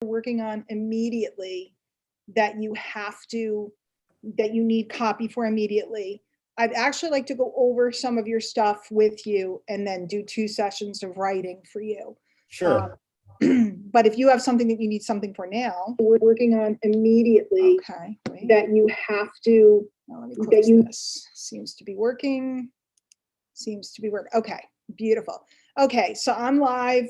working on immediately that you need copy for immediately. I'd actually like to go over some of your stuff with you and then do 2 sessions of writing for you. Sure. But if you have something that you need something for now, we're working on immediately okay, wait. that you have to, Now let me close this. Seems to be working. Seems to be working. Okay, beautiful. Okay, so I'm live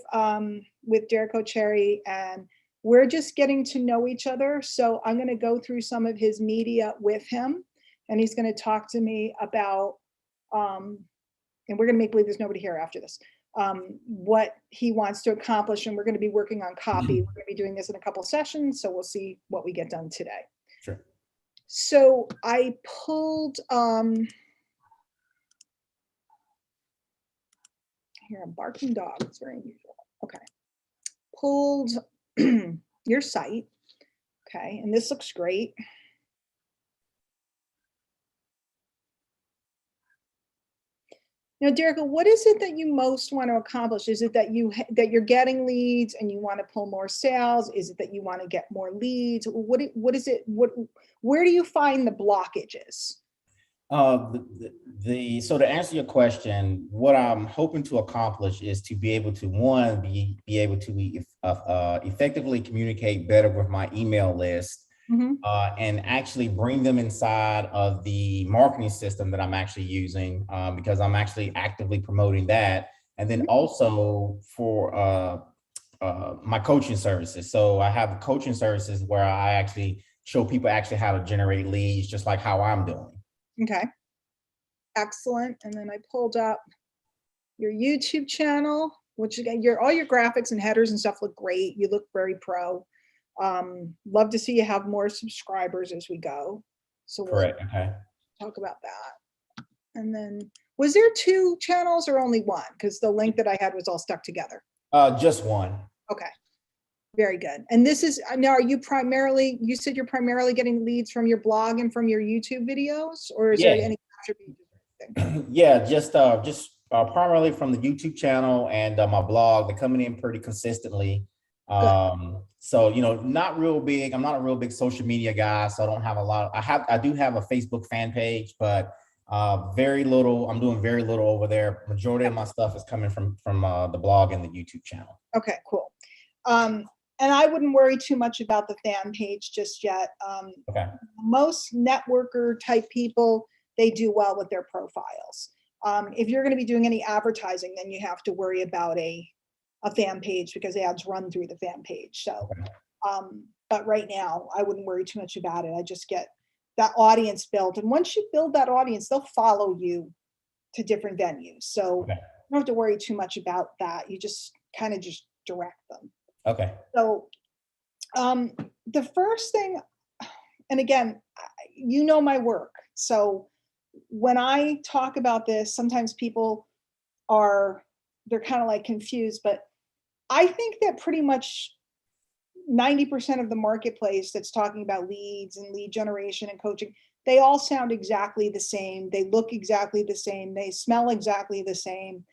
with Dereco Cherry, and we're just getting to know each other. So I'm going to go through some of his media with him, and he's going to talk to me about, and we're going to make believe there's nobody here after this, what he wants to accomplish, and we're going to be working on copy. We're going to be doing this in a couple sessions, so we'll see what we get done today. Sure. So I pulled, here, a barking dog, it's very unusual. Okay, pulled your site, okay, and this looks great. Now, Dereco, what is it that you most want to accomplish? Is it that you're getting leads and you want to pull more sales? Is it that you want to get more leads? What is it? Where do you find the blockages? So to answer your question, what I'm hoping to accomplish is to be able to, one, be able to effectively communicate better with my email list. Mm-hmm. And actually bring them inside of the marketing system that I'm actually using, because I'm actually actively promoting that. And then also for my coaching services. So I have coaching services where I actually show people actually how to generate leads, just like how I'm doing. Okay, excellent. And then I pulled up your YouTube channel, which again, all your graphics and headers and stuff look great. You look very pro. Love to see you have more subscribers as we go. So we'll talk about that. And then, was there 2 channels or only 1? Because the link that I had was all stuck together. Just 1. Okay, very good. And this is, now are you primarily, you said you're primarily getting leads from your blog and from your YouTube videos, or is there any attribute? Yeah, just primarily from the YouTube channel and my blog. They're coming in pretty consistently. So, you know, not real big. I'm not a real big social media guy, so I don't have a lot. I do have a Facebook fan page, but very little. I'm doing very little over there. Majority of my stuff is coming from the blog and the YouTube channel. Okay, cool. And I wouldn't worry too much about the fan page just yet. Most networker type people, they do well with their profiles. If you're going to be doing any advertising, then you have to worry about a fan page because ads run through the fan page. So, but right now I wouldn't worry too much about it. I just get that audience built. And once you build that audience, they'll follow you to different venues. So you don't have to worry too much about that. You just kind of just direct them. Okay. So the first thing, and again, you know my work. So when I talk about this, sometimes people they're kind of like confused, but I think that pretty much 90% of the marketplace that's talking about leads and lead generation and coaching, they all sound exactly the same. They look exactly the same. They smell exactly the same.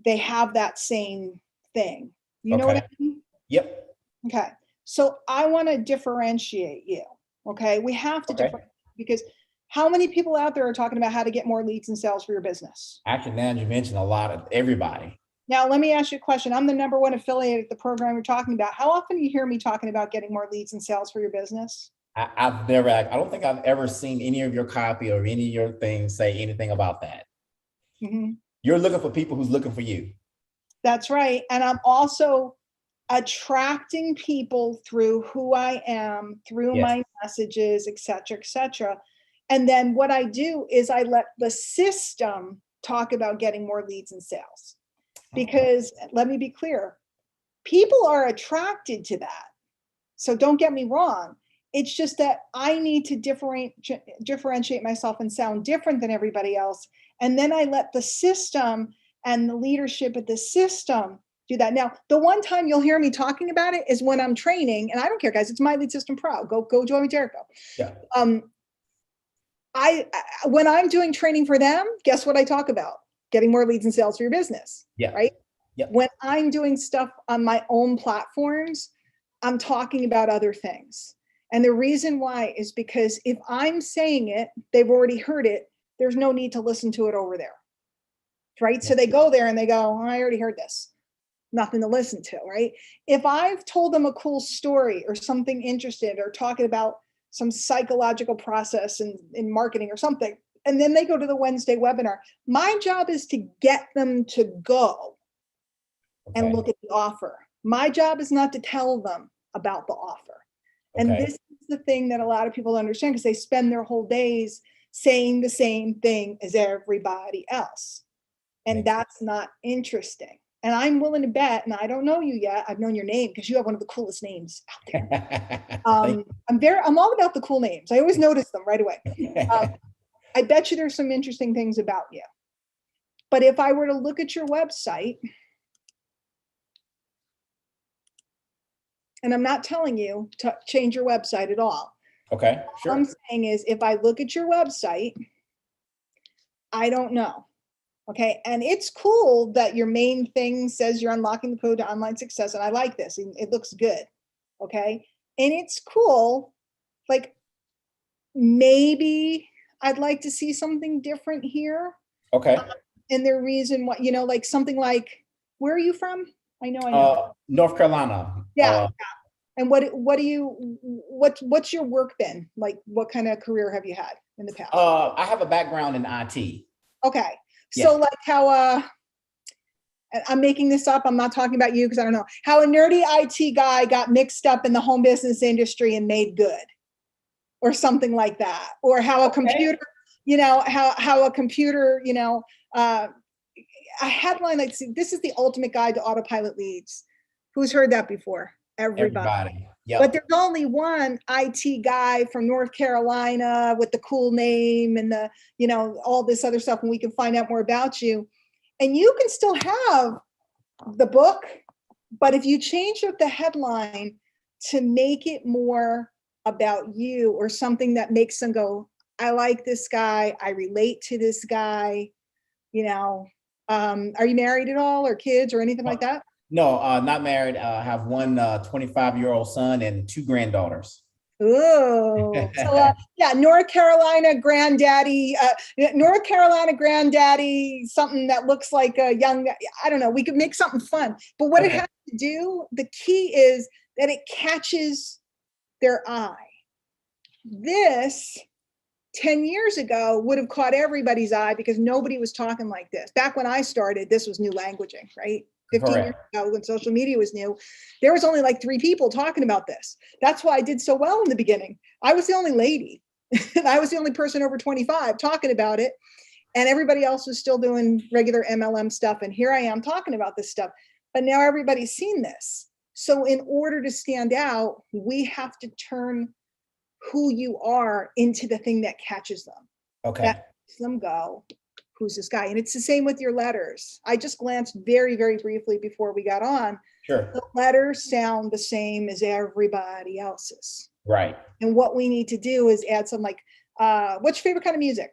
They have that same thing. You know what I mean? Yep. Okay. So I want to differentiate you. Okay. We have to differentiate because how many people out there are talking about how to get more leads and sales for your business? Actually, now you mentioned a lot of everybody. Now, let me ask you a question. I'm the #1 affiliate at the program you're talking about. How often do you hear me talking about getting more leads and sales for your business? I don't think I've ever seen any of your copy or any of your things say anything about that. Mm-hmm. You're looking for people who's looking for you. That's right. And I'm also attracting people through who I am, through my messages, et cetera, et cetera. And then what I do is I let the system talk about getting more leads and sales. Because let me be clear, people are attracted to that. So don't get me wrong. It's just that I need to differentiate myself and sound different than everybody else. And then I let the system and the leadership of the system do that. Now, the one time you'll hear me talking about it is when I'm training, and I don't care, guys, it's My Lead System Pro. Go join me, Dereco. Yeah. When I'm doing training for them, guess what I talk about? Getting more leads and sales for your business. Yeah. Right. Yep. When I'm doing stuff on my own platforms, I'm talking about other things. And the reason why is because if I'm saying it, they've already heard it. There's no need to listen to it over there. Right. So they go there and they go, oh, I already heard this. Nothing to listen to. Right. If I've told them a cool story or something interesting or talking about some psychological process in marketing or something, and then they go to the Wednesday webinar, my job is to get them to go and look at the offer. My job is not to tell them about the offer. And this is the thing that a lot of people don't understand because they spend their whole days saying the same thing as everybody else. And that's not interesting. And I'm willing to bet, and I don't know you yet, I've known your name because you have one of the coolest names out there. I'm all about the cool names. I always notice them right away. I bet you there's some interesting things about you. But if I were to look at your website, and I'm not telling you to change your website at all. Okay, sure. What I'm saying is if I look at your website, I don't know. Okay. And it's cool that your main thing says you're unlocking the code to online success. And I like this. It looks good. Okay. And it's cool. Like maybe I'd like to see something different here. Okay. And the reason why, like something like, where are you from? I know. North Carolina. Yeah. And what's your work been? Like, what kind of career have you had in the past? I have a background in IT. Okay. So like how, I'm making this up. I'm not talking about you because I don't know how a nerdy IT guy got mixed up in the home business industry and made good or something like that. Or how a computer, how a computer, a headline like, this is the ultimate guide to autopilot leads. Who's heard that before? Everybody. Yep. But there's only one IT guy from North Carolina with the cool name and the, all this other stuff, and we can find out more about you. And you can still have the book, but if you change up the headline to make it more about you or something that makes them go, I like this guy, I relate to this guy, are you married at all or kids or anything like that? No, not married. I have one 25-year-old son and 2 granddaughters. Oh, so North Carolina granddaddy, something that looks like a young, I don't know, we could make something fun. But what it has to do, the key is that it catches their eye. This 10 years ago would have caught everybody's eye because nobody was talking like this. Back when I started, this was new languaging, right? 15 years ago when social media was new, there was only like 3 people talking about this. That's why I did so well in the beginning. I was the only lady and I was the only person over 25 talking about it. And everybody else was still doing regular MLM stuff. And here I am talking about this stuff, but now everybody's seen this. So in order to stand out, we have to turn who you are into the thing that catches them. Okay. That makes them go, who's this guy? And it's the same with your letters. I just glanced very, very briefly before we got on. Sure. The letters sound the same as everybody else's. Right. And what we need to do is add some like, what's your favorite kind of music?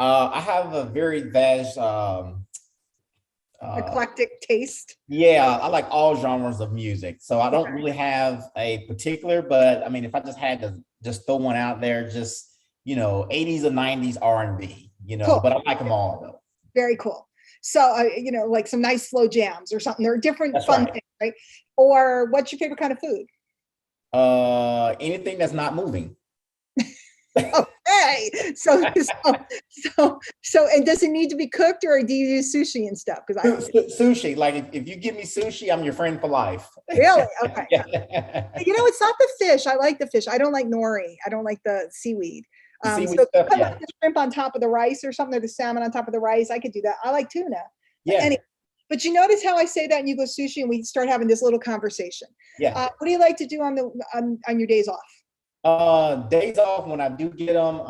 I have a very vast eclectic taste. Yeah, I like all genres of music. So I don't really have a particular, but I mean, if I just had to just throw one out there, just, 80s or 90s R&B. Cool. But I like them all though. Very cool. So, like some nice slow jams or something. There are different fun things, right? Or what's your favorite kind of food? Anything that's not moving. Okay. So, and does it need to be cooked or do you use sushi and stuff? Because sushi, like if you give me sushi, I'm your friend for life. Really? Okay. It's not the fish. I like the fish. I don't like nori. I don't like the seaweed. So stuff, like the shrimp on top of the rice or something, or the salmon on top of the rice, I could do that. I like tuna. Yeah. Anyway, but you notice how I say that and you go sushi and we start having this little conversation. Yeah. What do you like to do on your days off? Days off when I do get them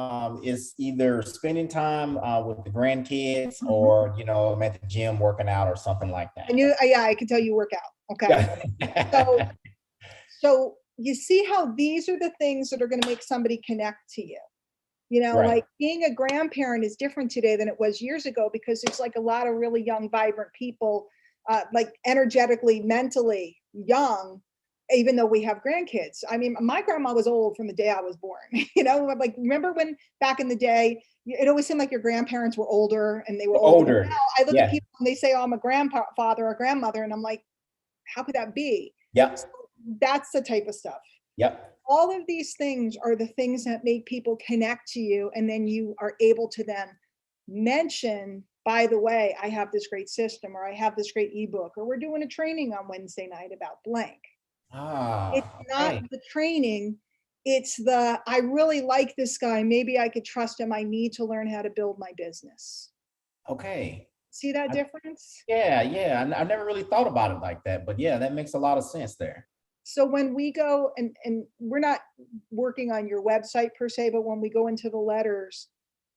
is either spending time with the grandkids or, I'm at the gym working out or something like that. And I can tell you work out. Okay. So you see how these are the things that are going to make somebody connect to you. Like being a grandparent is different today than it was years ago because it's like a lot of really young, vibrant people, like energetically, mentally young, even though we have grandkids. I mean, my grandma was old from the day I was born. Like, remember when back in the day, it always seemed like your grandparents were older and they were older. Older. Now I look at Yeah. people and they say, oh, I'm a grandfather or grandmother. And I'm like, how could that be? Yep. So that's the type of stuff. Yep. All of these things are the things that make people connect to you. And then you are able to then mention, by the way, I have this great system, or I have this great ebook, or we're doing a training on Wednesday night about blank. It's not Okay. the training, it's the, I really like this guy, maybe I could trust him, I need to learn how to build my business. Okay. See that difference? Yeah, yeah. I never really thought about it like that, but yeah, that makes a lot of sense there. So when we go, and we're not working on your website per se, but when we go into the letters,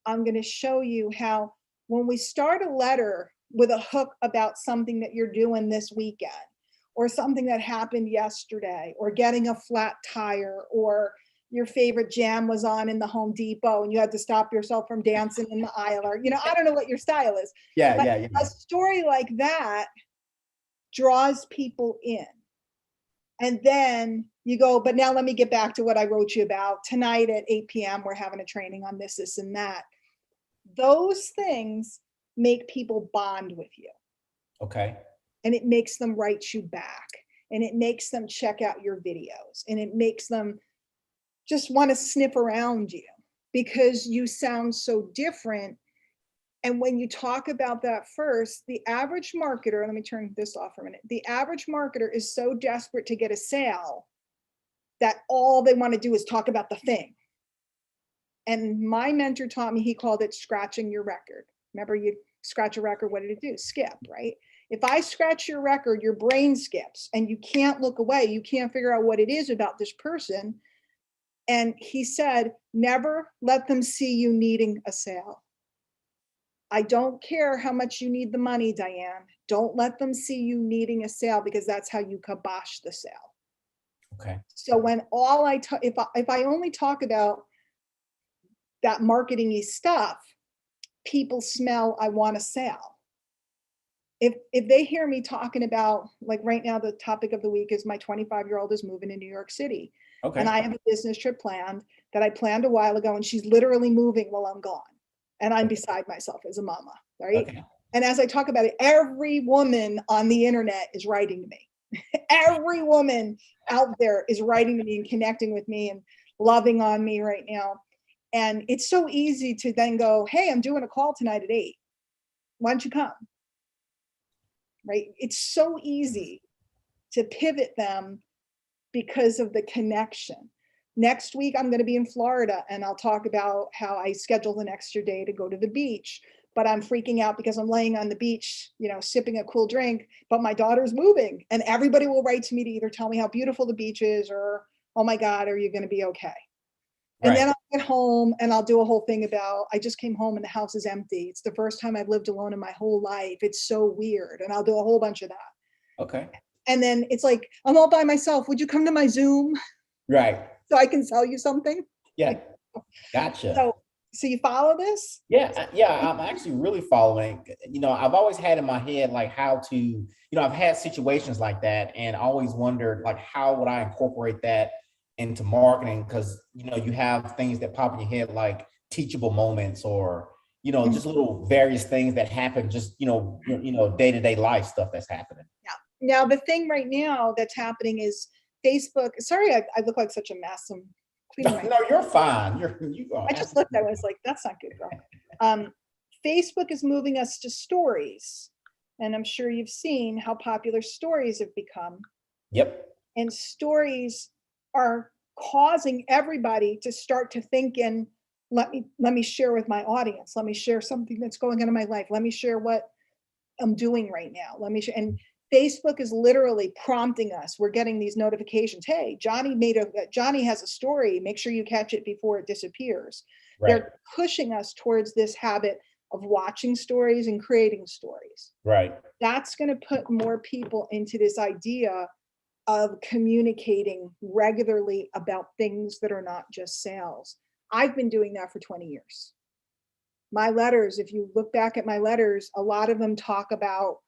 I'm going to show you how when we start a letter with a hook about something that you're doing this weekend, or something that happened yesterday, or getting a flat tire, or your favorite jam was on in the Home Depot and you had to stop yourself from dancing in the aisle, or, I don't know what your style is. Yeah, but yeah. a story like that draws people in. And then you go, but now let me get back to what I wrote you about. Tonight at 8 p.m., we're having a training on this, this, and that. Those things make people bond with you. Okay. And it makes them write you back. And it makes them check out your videos. And it makes them just want to sniff around you because you sound so different. And when you talk about that first, the average marketer, let me turn this off for a minute. The average marketer is so desperate to get a sale that all they want to do is talk about the thing. And my mentor taught me, he called it scratching your record. Remember, you scratch a record, what did it do? Skip, right? If I scratch your record, your brain skips and you can't look away. You can't figure out what it is about this person. And he said, never let them see you needing a sale. I don't care how much you need the money, Diane. Don't let them see you needing a sale, because that's how you kibosh the sale. Okay. So when all I talk, if I only talk about that marketing-y stuff, people smell I want a sale. If they hear me talking about, like right now, the topic of the week is my 25-year-old is moving to New York City. Okay. And I have a business trip planned that I planned a while ago, and she's literally moving while I'm gone. And I'm beside myself as a mama, right? Okay. And as I talk about it, every woman on the internet is writing to me. Every woman out there is writing to me and connecting with me and loving on me right now. And it's so easy to then go, hey, I'm doing a call tonight at 8. Why don't you come? Right? It's so easy to pivot them because of the connection. Next week, I'm going to be in Florida, and I'll talk about how I scheduled an extra day to go to the beach, but I'm freaking out because I'm laying on the beach, sipping a cool drink, but my daughter's moving, and everybody will write to me to either tell me how beautiful the beach is, or, oh my God, are you going to be okay? And then I'll get home and I'll do a whole thing about, I just came home and the house is empty. It's the first time I've lived alone in my whole life. It's so weird. And I'll do a whole bunch of that. Okay. And then it's like, I'm all by myself. Would you come to my Zoom? Right. So I can sell you something? Yeah. Gotcha. So you follow this? Yeah. I'm actually really following. I've always had in my head, like, how to, I've had situations like that and always wondered, like, how would I incorporate that into marketing? Because, you have things that pop in your head, like teachable moments, or, just little various things that happen, just, day-to-day life stuff that's happening. Yeah. Now, the thing right now that's happening is Facebook. Sorry, I look like such a mess. I'm cleaning my. No, you're fine. You are. I just looked at it. I was like, that's not good, girl. Facebook is moving us to stories. And I'm sure you've seen how popular stories have become. Yep. And stories are causing everybody to start to think in, let me share with my audience. Let me share something that's going on in my life. Let me share what I'm doing right now. Let me share. And Facebook is literally prompting us. We're getting these notifications. Hey, Johnny has a story. Make sure you catch it before it disappears. Right. They're pushing us towards this habit of watching stories and creating stories. Right. That's going to put more people into this idea of communicating regularly about things that are not just sales. I've been doing that for 20 years. My letters, if you look back at my letters, a lot of them talk about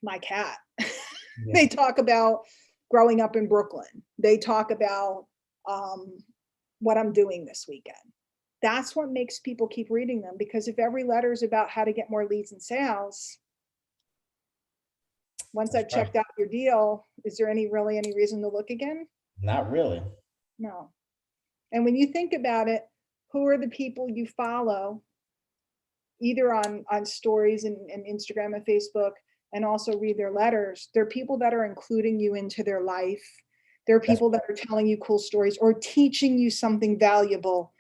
my cat. Yeah. They talk about growing up in Brooklyn. They talk about what I'm doing this weekend. That's what makes people keep reading them, because if every letter is about how to get more leads and sales, once I've checked out your deal, is there really any reason to look again? Not really. No. And when you think about it, who are the people you follow, either on stories and Instagram and Facebook, and also read their letters? They're people that are including you into their life. They're people that are telling you cool stories or teaching you something valuable,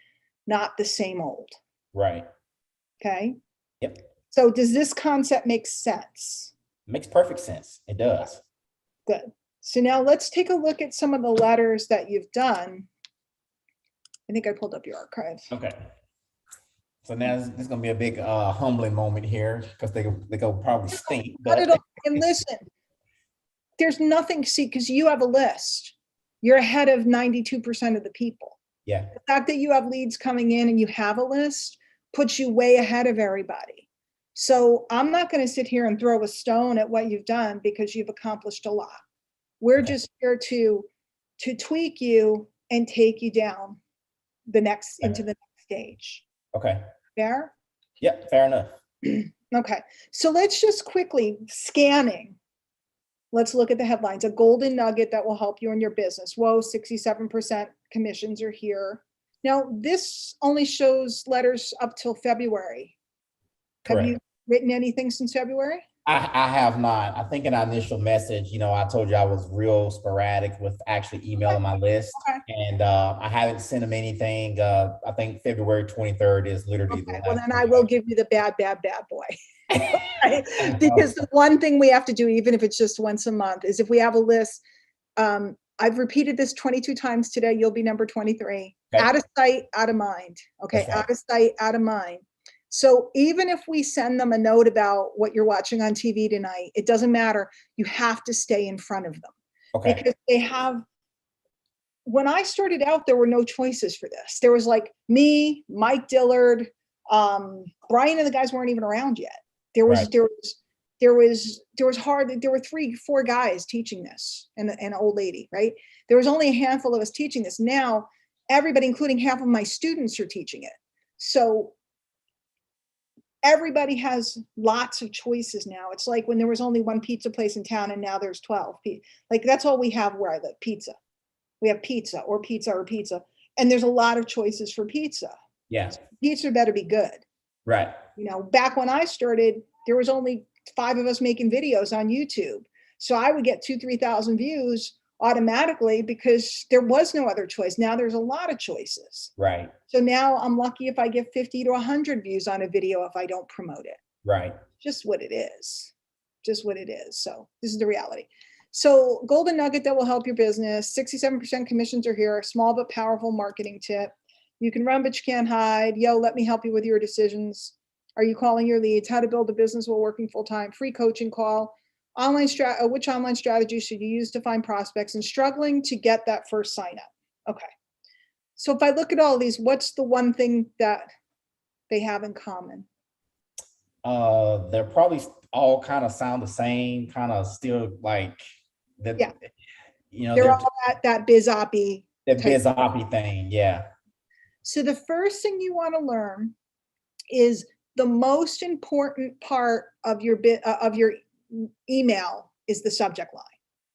not the same old. Right. Okay. Yep. So does this concept make sense? Makes perfect sense. It does. Good. So now let's take a look at some of the letters that you've done. I think I pulled up your archive. Okay. So now this is going to be a big humbling moment here, because they go probably stink. But and listen, there's nothing, see, because you have a list. You're ahead of 92% of the people. Yeah. The fact that you have leads coming in and you have a list puts you way ahead of everybody. So I'm not going to sit here and throw a stone at what you've done, because you've accomplished a lot. We're just here to tweak you and take you down into the next stage. Okay. Fair? Yep, fair enough. Okay. So let's just quickly scanning. Let's look at the headlines. A golden nugget that will help you in your business. Whoa, 67% commissions are here. Now, this only shows letters up till February. Correct. Have you written anything since February? I have not. I think in our initial message, I told you I was real sporadic with actually emailing my list. Okay. And I haven't sent them anything. I think February 23rd is literally the last. Well, then I will give you the bad boy. Because the one thing we have to do, even if it's just once a month, is if we have a list, I've repeated this 22 times today, you'll be number 23. Okay. Out of sight, out of mind. Okay, right. Out of sight, out of mind. So even if we send them a note about what you're watching on TV tonight, it doesn't matter. You have to stay in front of them. Okay. Because they have, when I started out, there were no choices for this. There was like me, Mike Dillard, Brian, and the guys weren't even around yet. There were 3-4 guys teaching this, and an old lady, right? There was only a handful of us teaching this. Now everybody, including half of my students, are teaching it. So everybody has lots of choices now. It's like when there was only one pizza place in town and now there's 12. Like that's all we have where I live, pizza. We have pizza or pizza or pizza. And there's a lot of choices for pizza. Yeah. So pizza better be good. Right. Back when I started, there was only 5 of us making videos on YouTube. So I would get 2,000-3,000 views automatically because there was no other choice. Now there's a lot of choices. Right. So now I'm lucky if I get 50 to 100 views on a video if I don't promote it. Right. Just what it is. Just what it is. So this is the reality. So golden nugget that will help your business. 67% commissions are here. Small but powerful marketing tip. You can run, but you can't hide. Yo, let me help you with your decisions. Are you calling your leads? How to build a business while working full-time. Free coaching call. Which online strategy should you use to find prospects, and struggling to get that first sign up? Okay. So if I look at all these, what's the one thing that they have in common? They're probably all kind of sound the same, kind of still like that. Yeah. They're all that biz-oppy. That biz-oppy thing. Yeah. So the first thing you want to learn is the most important part of your email is the subject line.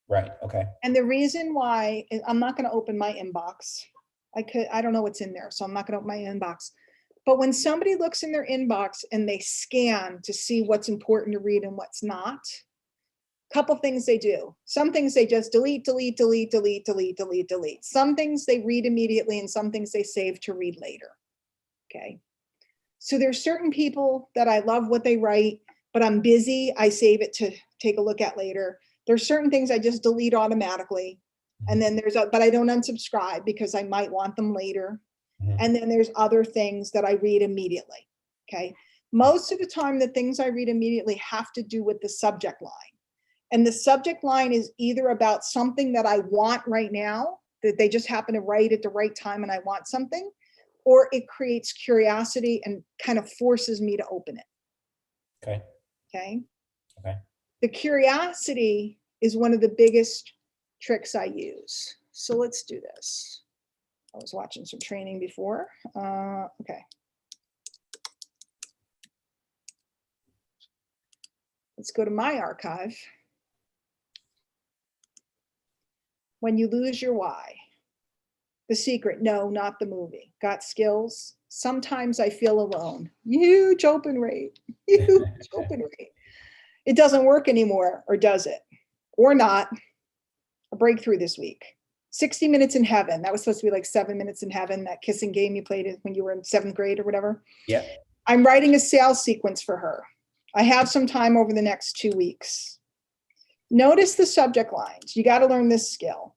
Right. Okay. And the reason why, I'm not going to open my inbox. I don't know what's in there, so I'm not going to open my inbox. But when somebody looks in their inbox and they scan to see what's important to read and what's not, a couple things they do. Some things they just delete. Some things they read immediately, and some things they save to read later. Okay. So there's certain people that I love what they write, but I'm busy. I save it to take a look at later. There's certain things I just delete automatically. And then but I don't unsubscribe because I might want them later. Mm-hmm. And then there's other things that I read immediately. Okay. Most of the time, the things I read immediately have to do with the subject line. And the subject line is either about something that I want right now, that they just happen to write at the right time and I want something, or it creates curiosity and kind of forces me to open it. Okay. Okay. Okay. The curiosity is one of the biggest tricks I use. So let's do this. I was watching some training before. Okay. Let's go to my archive. When you lose your why. The Secret, no, not the movie. Got skills? Sometimes I feel alone. Huge open rate. Huge open rate. It doesn't work anymore, or does it? Or not. A breakthrough this week. 60 Minutes in Heaven. That was supposed to be like 7 Minutes in Heaven, that kissing game you played when you were in 7th grade or whatever. Yeah. I'm writing a sales sequence for her. I have some time over the next 2 weeks. Notice the subject lines. You got to learn this skill.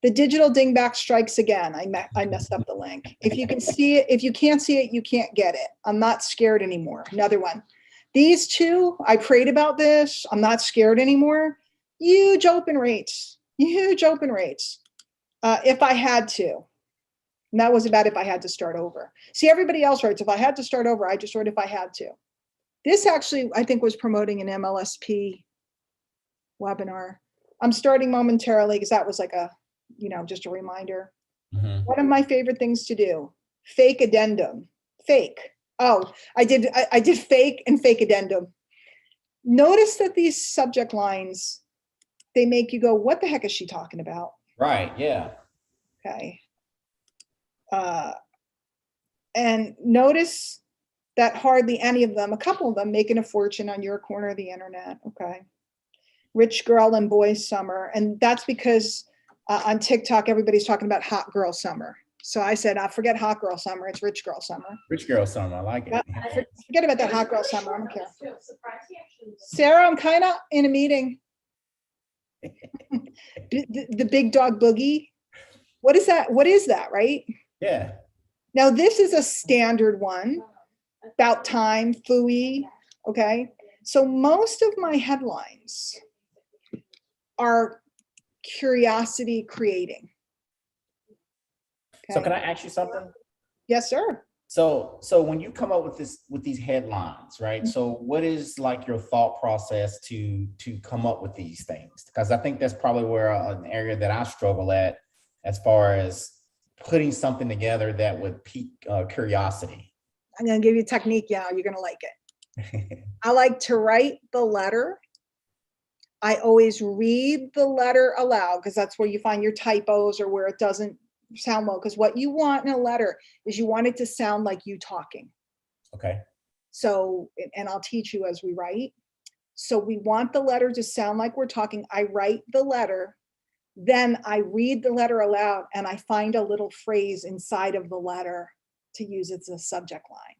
The digital dingback strikes again. I messed up the link. If you can see it, if you can't see it, you can't get it. I'm not scared anymore. Another one. These two, I prayed about this. I'm not scared anymore. Huge open rates. Huge open rates. If I had to. And that was about if I had to start over. See, everybody else writes, if I had to start over, I just wrote if I had to. This actually, I think, was promoting an MLSP webinar. I'm starting momentarily because that was like a, just a reminder. Mm-hmm. One of my favorite things to do, fake addendum. Fake. Oh, I did fake and fake addendum. Notice that these subject lines, they make you go, what the heck is she talking about? Right, yeah. Okay. And notice that hardly any of them, a couple of them, making a fortune on your corner of the internet. Okay. Rich girl and boy summer. And that's because on TikTok, everybody's talking about hot girl summer. So I said, forget hot girl summer. It's rich girl summer. Rich girl summer. I like it. Forget about that hot girl summer. I don't care. Sarah, I'm kind of in a meeting. The big dog boogie. What is that? What is that, right? Yeah. Now, this is a standard one. About time, phooey. Okay. So most of my headlines are curiosity creating. Okay. So can I ask you something? Yes, sir. So when you come up with these headlines, right? So what is like your thought process to come up with these things? Because I think that's probably where an area that I struggle at, as far as putting something together that would pique curiosity. I'm going to give you a technique. Yeah, you're going to like it. I like to write the letter. I always read the letter aloud because that's where you find your typos or where it doesn't sound well. Because what you want in a letter is you want it to sound like you talking. Okay. So, and I'll teach you as we write. So we want the letter to sound like we're talking. I write the letter, then I read the letter aloud, and I find a little phrase inside of the letter to use as a subject line.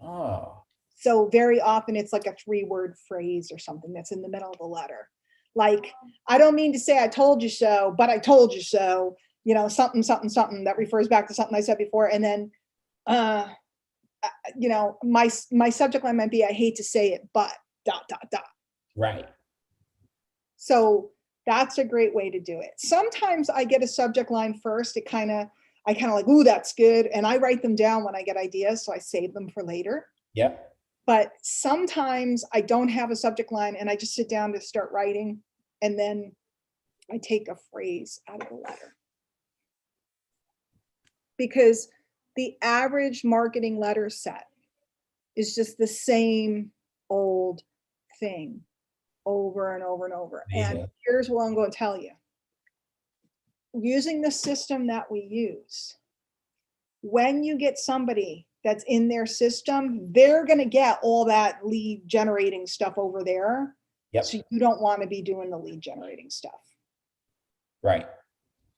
Oh. So very often it's like a 3-word phrase or something that's in the middle of the letter. Like, I don't mean to say I told you so, but I told you so, something, something, something that refers back to something I said before. And then, my subject line might be, I hate to say it, but ... Right. So that's a great way to do it. Sometimes I get a subject line first. I kind of like, ooh, that's good. And I write them down when I get ideas. So I save them for later. Yep. But sometimes I don't have a subject line and I just sit down to start writing. And then I take a phrase out of the letter. Because the average marketing letter set is just the same old thing over and over and over. And here's what I'm going to tell you. Using the system that we use, when you get somebody that's in their system, they're going to get all that lead generating stuff over there. Yep. So you don't want to be doing the lead generating stuff. Right.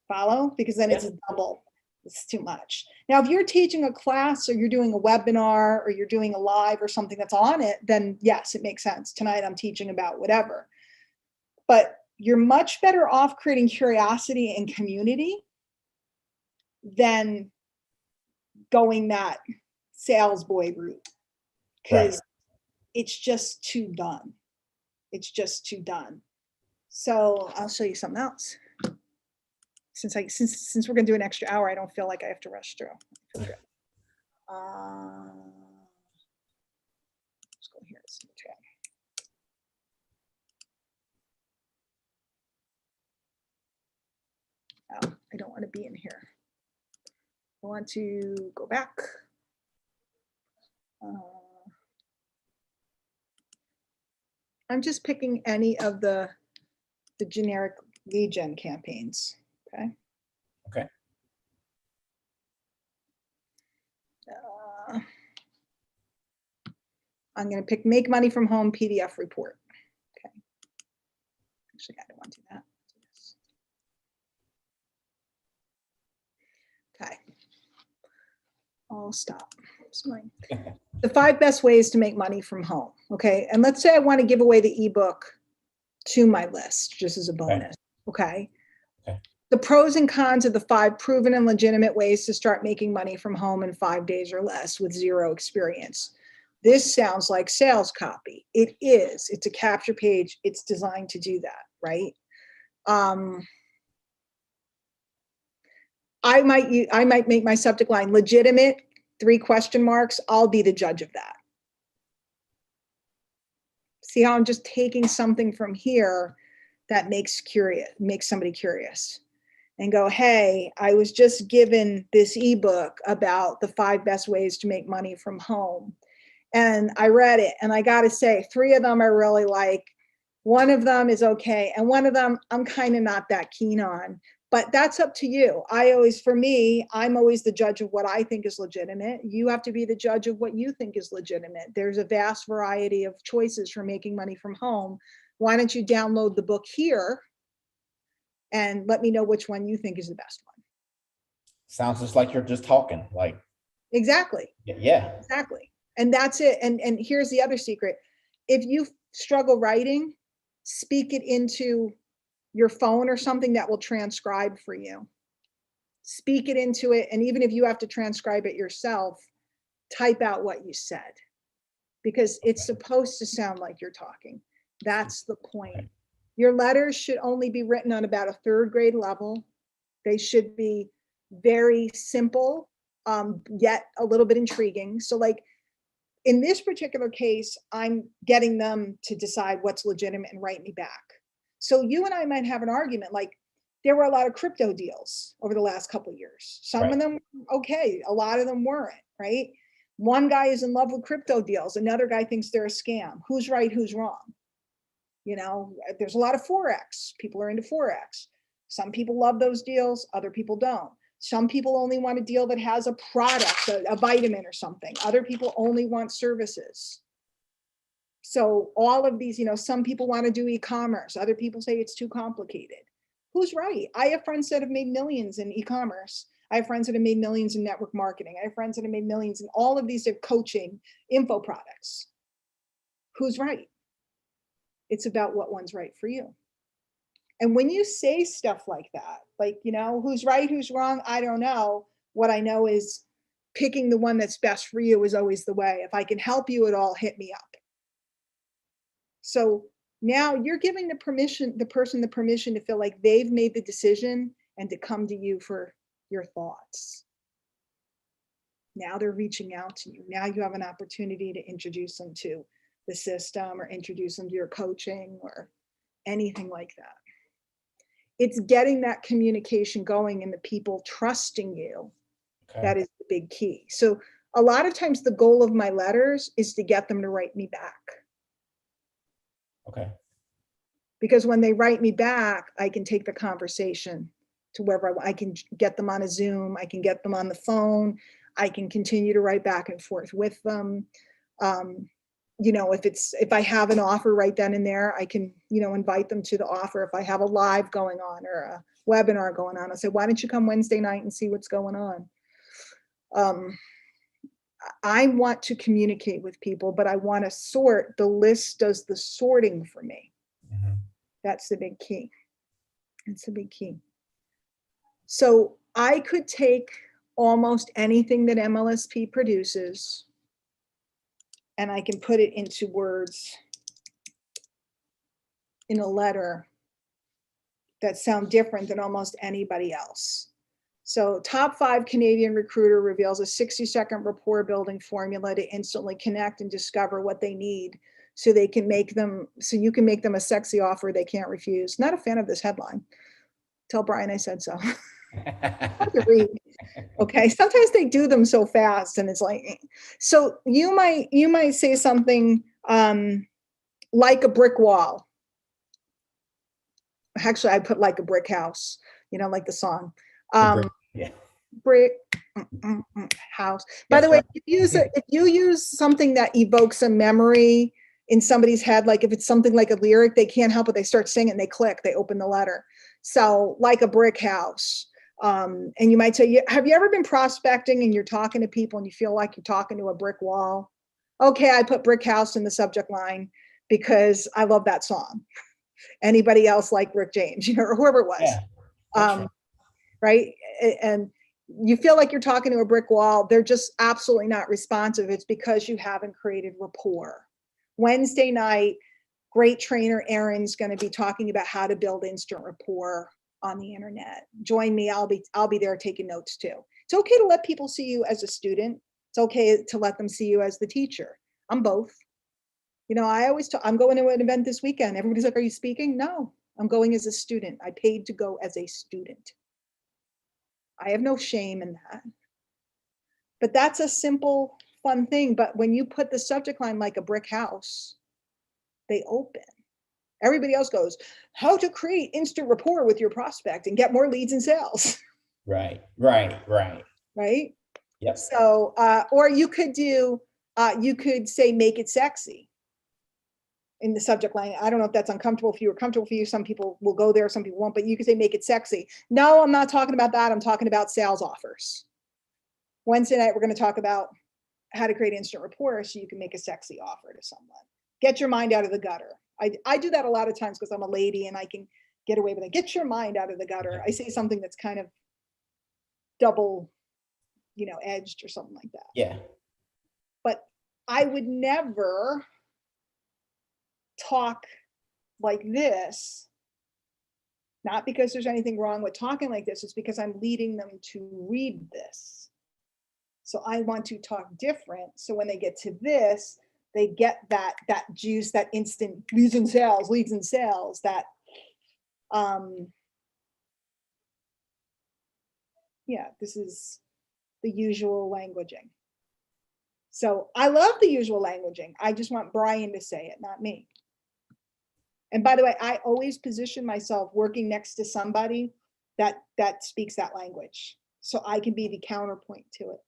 Follow? Because then it's double. It's too much. Now, if you're teaching a class or you're doing a webinar or you're doing a live or something that's on it, then yes, it makes sense. Tonight I'm teaching about whatever. But you're much better off creating curiosity and community than going that sales boy route, because it's just too done. It's just too done. So I'll show you something else. Since we're gonna do an extra hour, I don't feel like I have to rush through. Let's go here. Okay. I don't want to be in here. I want to go back. I'm just picking any of the generic lead gen campaigns, okay? Okay. I'm going to pick make money from home PDF report. Okay. Actually, I don't want to do that. Okay. I'll stop. The 5 best ways to make money from home. Okay. And let's say I want to give away the ebook to my list just as a bonus. Okay. Okay. The pros and cons of the 5 proven and legitimate ways to start making money from home in 5 days or less with 0 experience. This sounds like sales copy. It is. It's a capture page. It's designed to do that, right? I might make my subject line legitimate, 3 question marks. I'll be the judge of that. See how I'm just taking something from here that makes somebody curious and go, hey, I was just given this ebook about the 5 best ways to make money from home. And I read it, and I got to say, 3 of them I really like. 1 of them is okay. And 1 of them I'm kind of not that keen on, but that's up to you. For me, I'm always the judge of what I think is legitimate. You have to be the judge of what you think is legitimate. There's a vast variety of choices for making money from home. Why don't you download the book here and let me know which one you think is the best one? Sounds just like you're just talking, like. Exactly. Yeah. Exactly. And that's it. And here's the other secret. If you struggle writing, speak it into your phone or something that will transcribe for you. Speak it into it. And even if you have to transcribe it yourself, type out what you said, because it's supposed to sound like you're talking. That's the point. Okay. Your letters should only be written on about a 3rd grade level. They should be very simple, yet a little bit intriguing. So like, in this particular case, I'm getting them to decide what's legitimate and write me back. So you and I might have an argument, like there were a lot of crypto deals over the last couple of years. Some of them, okay, a lot of them weren't, right? One guy is in love with crypto deals. Another guy thinks they're a scam. Who's right, who's wrong? You know, there's a lot of Forex. People are into Forex. Some people love those deals, other people don't. Some people only want a deal that has a product, a vitamin or something. Other people only want services. So all of these, some people want to do e-commerce. Other people say it's too complicated. Who's right? I have friends that have made millions in e-commerce. I have friends that have made millions in network marketing. I have friends that have made millions in all of these coaching, info products. Who's right? It's about what one's right for you. And when you say stuff like that, like, who's right, who's wrong, I don't know. What I know is picking the one that's best for you is always the way. If I can help you at all, hit me up. So now you're giving the person the permission to feel like they've made the decision and to come to you for your thoughts. Now they're reaching out to you. Now you have an opportunity to introduce them to the system or introduce them to your coaching or anything like that. It's getting that communication going and the people trusting you. Okay. That is the big key. So a lot of times the goal of my letters is to get them to write me back. Okay. Because when they write me back, I can take the conversation to wherever I can get them on a Zoom. I can get them on the phone. I can continue to write back and forth with them. If I have an offer right then and there, I can, invite them to the offer. If I have a live going on or a webinar going on, I'll say, why don't you come Wednesday night and see what's going on? I want to communicate with people, but I want to sort. The list does the sorting for me. Mm-hmm. That's the big key. It's a big key. So I could take almost anything that MLSP produces and I can put it into words in a letter that sound different than almost anybody else. So top 5 Canadian recruiter reveals a 60-second rapport building formula to instantly connect and discover what they need so you can make them a sexy offer they can't refuse. Not a fan of this headline. Tell Brian I said so. Hard to read. Okay, sometimes they do them so fast and it's like, so you might say something like a brick wall. Actually, I put like a brick house, like the song. Yeah. Brick house. By the way, right. if you use something that evokes a memory in somebody's head, like if it's something like a lyric, they can't help it. They start singing, they click, they open the letter. So like a brick house. And you might say, have you ever been prospecting and you're talking to people and you feel like you're talking to a brick wall? Okay, I put brick house in the subject line because I love that song. Anybody else like Rick James, or whoever it was. Yeah, right? And you feel like you're talking to a brick wall. They're just absolutely not responsive. It's because you haven't created rapport. Wednesday night, great trainer Erin's going to be talking about how to build instant rapport on the internet. Join me. I'll be there taking notes too. It's okay to let people see you as a student. It's okay to let them see you as the teacher. I'm both. I always talk, I'm going to an event this weekend. Everybody's like, are you speaking? No, I'm going as a student. I paid to go as a student. I have no shame in that. But that's a simple, fun thing. But when you put the subject line like a brick house, they open. Everybody else goes, how to create instant rapport with your prospect and get more leads and sales. Right. Right? Yep. So, or you could say, make it sexy in the subject line. I don't know if that's uncomfortable for you or comfortable for you. Some people will go there, some people won't, but you could say, make it sexy. No, I'm not talking about that. I'm talking about sales offers. Wednesday night, we're going to talk about how to create instant rapport so you can make a sexy offer to someone. Get your mind out of the gutter. I do that a lot of times because I'm a lady and I can get away with it. Get your mind out of the gutter. I say something that's kind of double, edged or something like that. Yeah. But I would never talk like this, not because there's anything wrong with talking like this, it's because I'm leading them to read this. So I want to talk different. So when they get to this, they get that juice, that instant leads and sales, that, this is the usual languaging. So I love the usual languaging. I just want Brian to say it, not me. And by the way, I always position myself working next to somebody that speaks that language. So I can be the counterpoint to it.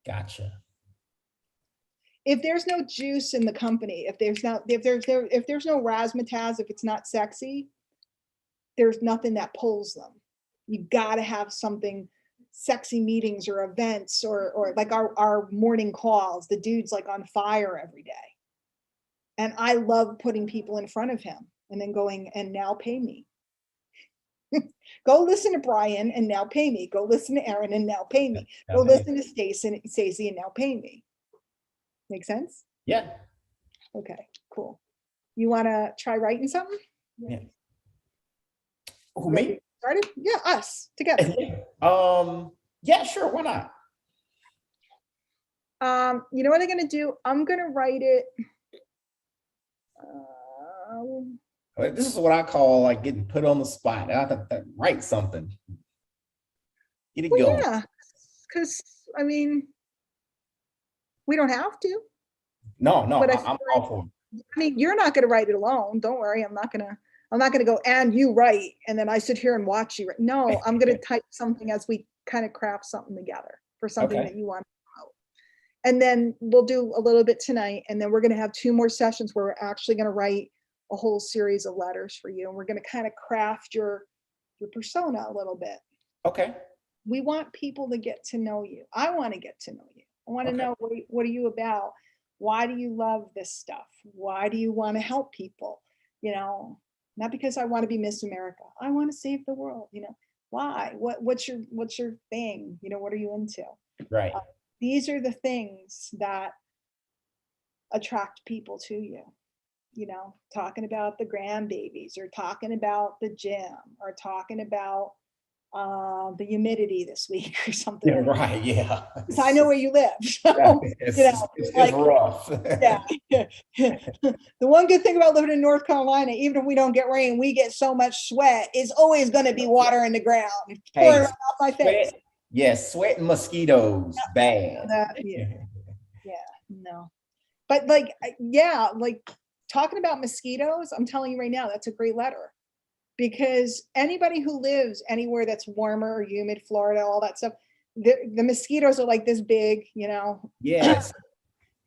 Gotcha. If there's no juice in the company, if there's no razzmatazz, if it's not sexy, there's nothing that pulls them. You got to have something, sexy meetings or events or like our morning calls. The dude's like on fire every day. And I love putting people in front of him and then going, and now pay me. Go listen to Brian and now pay me. Go listen to Erin and now pay me. Go listen to Stacey and now pay me. Make sense? Yeah. Okay, cool. You want to try writing something? Yeah. Who, me? Started? Yeah, us together. Yeah, sure. Why not? You know what I'm gonna do? I'm gonna write it. This is what I call like getting put on the spot. I have to write something. Get it going. Yeah, because I mean, we don't have to. No, I'm all for it. I mean, you're not gonna write it alone. Don't worry. I'm not gonna go and you write and then I sit here and watch you write. No, I'm gonna type something as we kind of craft something together for something that you want to promote. And then we'll do a little bit tonight, and then we're gonna have 2 more sessions where we're actually gonna write a whole series of letters for you, and we're gonna kind of craft your persona a little bit. Okay. We want people to get to know you. I want to get to know you. I want to know what are you about? Why do you love this stuff? Why do you want to help people? Not because I want to be Miss America. I want to save the world. Why? What's your thing? What are you into? Right. These are the things that attract people to you. Talking about the grandbabies or talking about the gym or talking about the humidity this week or something. Yeah, right. Yeah. So I know where you live. So, It's rough. yeah. The one good thing about living in North Carolina, even if we don't get rain, we get so much sweat. It's always going to be water in the ground. It's pouring right off my face. Yes, sweat and mosquitoes, bad. Yeah, no. But like, yeah, like talking about mosquitoes, I'm telling you right now, that's a great letter. Because anybody who lives anywhere that's warmer or humid, Florida, all that stuff, the mosquitoes are like this big, Yes.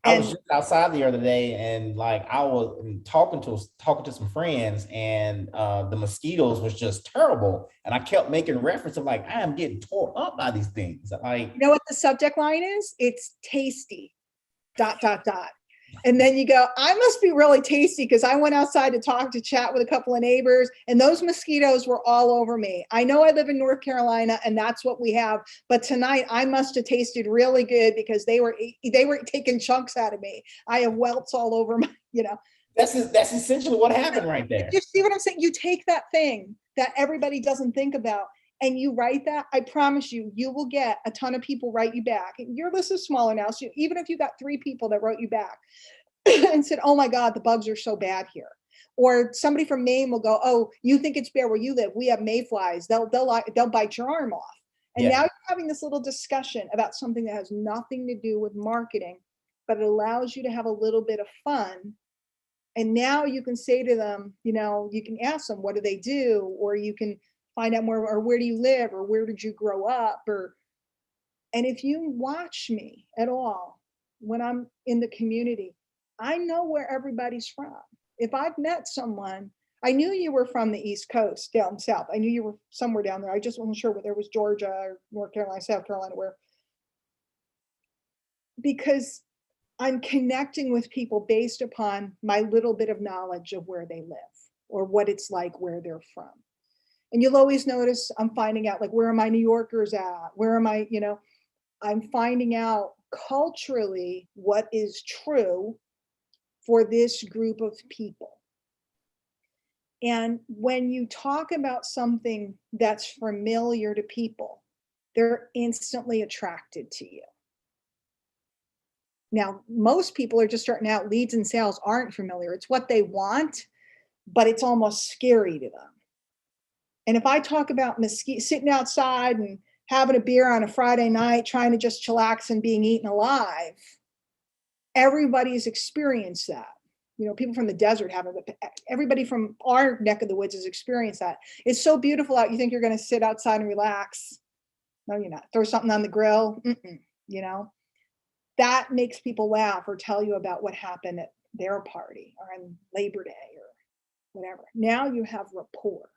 I was just outside the other day, and like I was talking to some friends, and the mosquitoes was just terrible. And I kept making reference of like, I am getting tore up by these things. Like, you know what the subject line is? It's tasty. ... And then you go, I must be really tasty because I went outside to chat with a couple of neighbors, and those mosquitoes were all over me. I know I live in North Carolina and that's what we have, but tonight I must have tasted really good because they were taking chunks out of me. I have welts all over my, That's essentially what happened right there. You see what I'm saying? You take that thing that everybody doesn't think about and you write that, I promise you, you will get a ton of people write you back. Your list is smaller now. So even if you got 3 people that wrote you back and said, oh my God, the bugs are so bad here. Or somebody from Maine will go, oh, you think it's bad where you live? We have mayflies. They'll bite your arm off. And now you're having this little discussion about something that has nothing to do with marketing, but it allows you to have a little bit of fun. And now you can say to them, you can ask them, what do they do? Or you can find out more, or where do you live? Or where did you grow up? And if you watch me at all, when I'm in the community, I know where everybody's from. If I've met someone, I knew you were from the East Coast down south. I knew you were somewhere down there. I just wasn't sure whether it was Georgia or North Carolina, South Carolina, where. Because I'm connecting with people based upon my little bit of knowledge of where they live or what it's like where they're from. And you'll always notice I'm finding out, like, where are my New Yorkers at? Where am I, I'm finding out culturally what is true for this group of people. And when you talk about something that's familiar to people, they're instantly attracted to you. Now, most people are just starting out, leads and sales aren't familiar. It's what they want, but it's almost scary to them. And if I talk about sitting outside and having a beer on a Friday night, trying to just chillax and being eaten alive, everybody's experienced that. People from the desert haven't, but everybody from our neck of the woods has experienced that. It's so beautiful out. You think you're going to sit outside and relax. No, you're not. Throw something on the grill. That makes people laugh or tell you about what happened at their party or on Labor Day or whatever. Now you have rapport.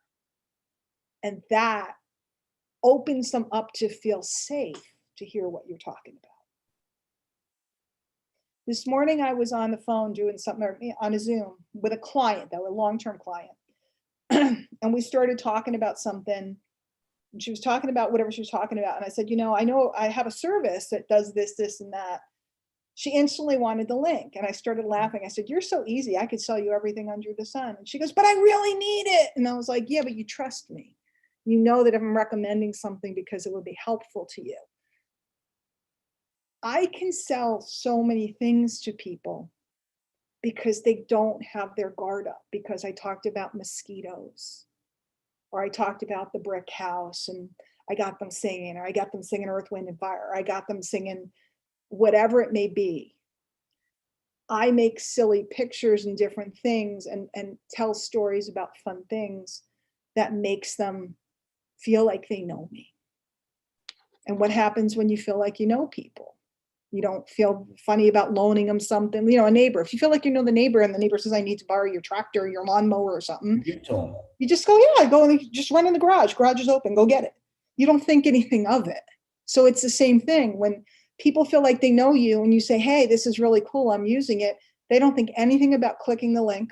And that opens them up to feel safe to hear what you're talking about. This morning, I was on the phone doing something on a Zoom with a client, though, a long-term client. And we started talking about something. And she was talking about whatever she was talking about. And I said, I know I have a service that does this, this, and that. She instantly wanted the link. And I started laughing. I said, you're so easy. I could sell you everything under the sun. And she goes, but I really need it. And I was like, yeah, but you trust me. You know that if I'm recommending something because it would be helpful to you. I can sell so many things to people because they don't have their guard up, because I talked about mosquitoes, or I talked about the brick house and I got them singing, or I got them singing Earth, Wind, and Fire, or I got them singing whatever it may be. I make silly pictures and different things and tell stories about fun things that makes them feel like they know me. And what happens when you feel like you know people? You don't feel funny about loaning them something. A neighbor, if you feel like you know the neighbor and the neighbor says, I need to borrow your tractor or your lawnmower or something, you just go, yeah, go and just run in the garage. Garage is open, go get it. You don't think anything of it. So it's the same thing. When people feel like they know you and you say, hey, this is really cool, I'm using it, they don't think anything about clicking the link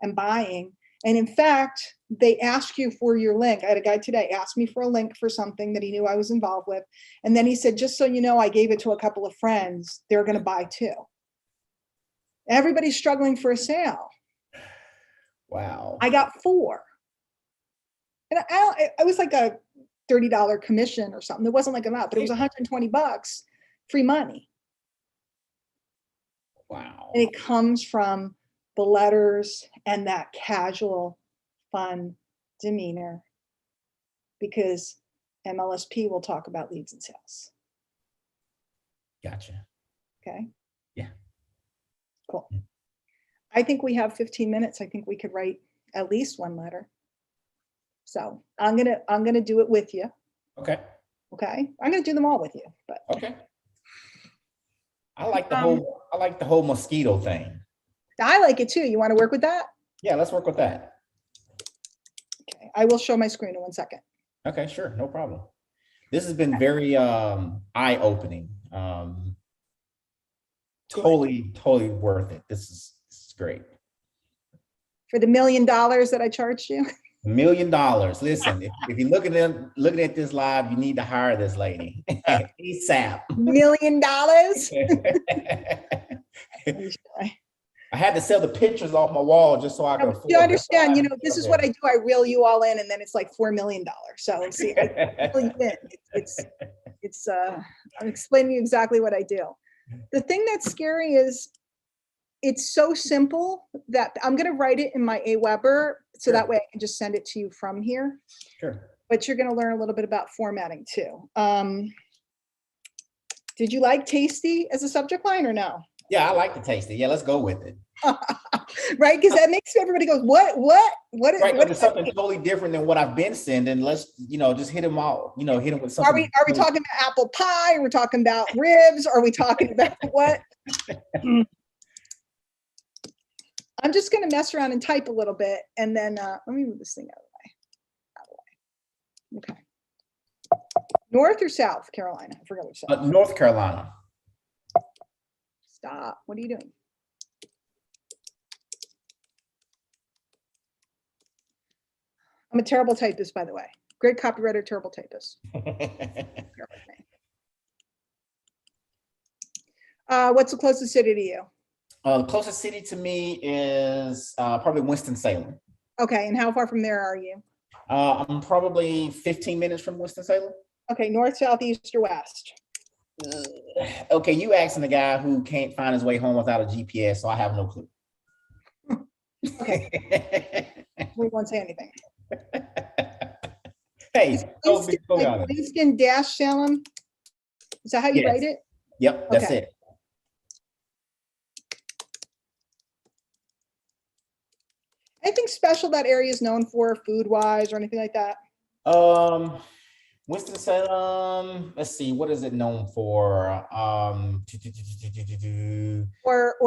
and buying. And in fact, they ask you for your link. I had a guy today ask me for a link for something that he knew I was involved with. And then he said, just so you know, I gave it to a couple of friends. They're going to buy too. Everybody's struggling for a sale. Wow. I got 4. And I was like $30 commission or something. It wasn't like a lot, but it was $120, free money. Wow. And it comes from the letters and that casual, fun demeanor, because MLSP will talk about leads and sales. Gotcha. Okay. Yeah. Cool. I think we have 15 minutes. I think we could write at least one letter. So I'm gonna do it with you. Okay. Okay. I'm gonna do them all with you, but Okay. I like the whole mosquito thing. I like it too. You want to work with that? Yeah, let's work with that. Okay. I will show my screen in 1 second. Okay, sure, no problem. This has been very eye-opening. Totally worth it. This is great. For the $1 million that I charged you. $1 million. Listen, if you're looking at this live, you need to hire this lady ASAP. $1 million. I had to sell the pictures off my wall just so I could afford. You understand, you know, this is what I do. I reel you all in, and then it's like $4 million. So see, I'm explaining to you exactly what I do. The thing that's scary is it's so simple that I'm going to write it in my Aweber, so Sure. that way I can just send it to you from here. Sure. But you're going to learn a little bit about formatting too. Did you like tasty as a subject line or no? Yeah, I like the tasty. Yeah, let's go with it. Right, because that makes everybody goes, what? Right, What it's something totally different than what I've been sending. Let's, just hit them all. Hit them with something. Are we talking about apple pie? Are we talking about ribs? Are we talking about what? I'm just going to mess around and type a little bit, and then let me move this thing out of the way. Okay. North or South Carolina? I forgot which side. North Carolina. Stop. What are you doing? I'm a terrible typist, by the way. Great copywriter, terrible typist. What's the closest city to you? The closest city to me is probably Winston-Salem. Okay, and how far from there are you? I'm probably 15 minutes from Winston-Salem. Okay, north, south, east, or west? Okay, you asking the guy who can't find his way home without a GPS, so I have no clue. Okay. We won't say anything. Hey, Winston dash Salem? Is that how you write it? Yep, that's it. Anything special that area is known for food-wise or anything like that? Winston-Salem, let's see, what is it known for? Or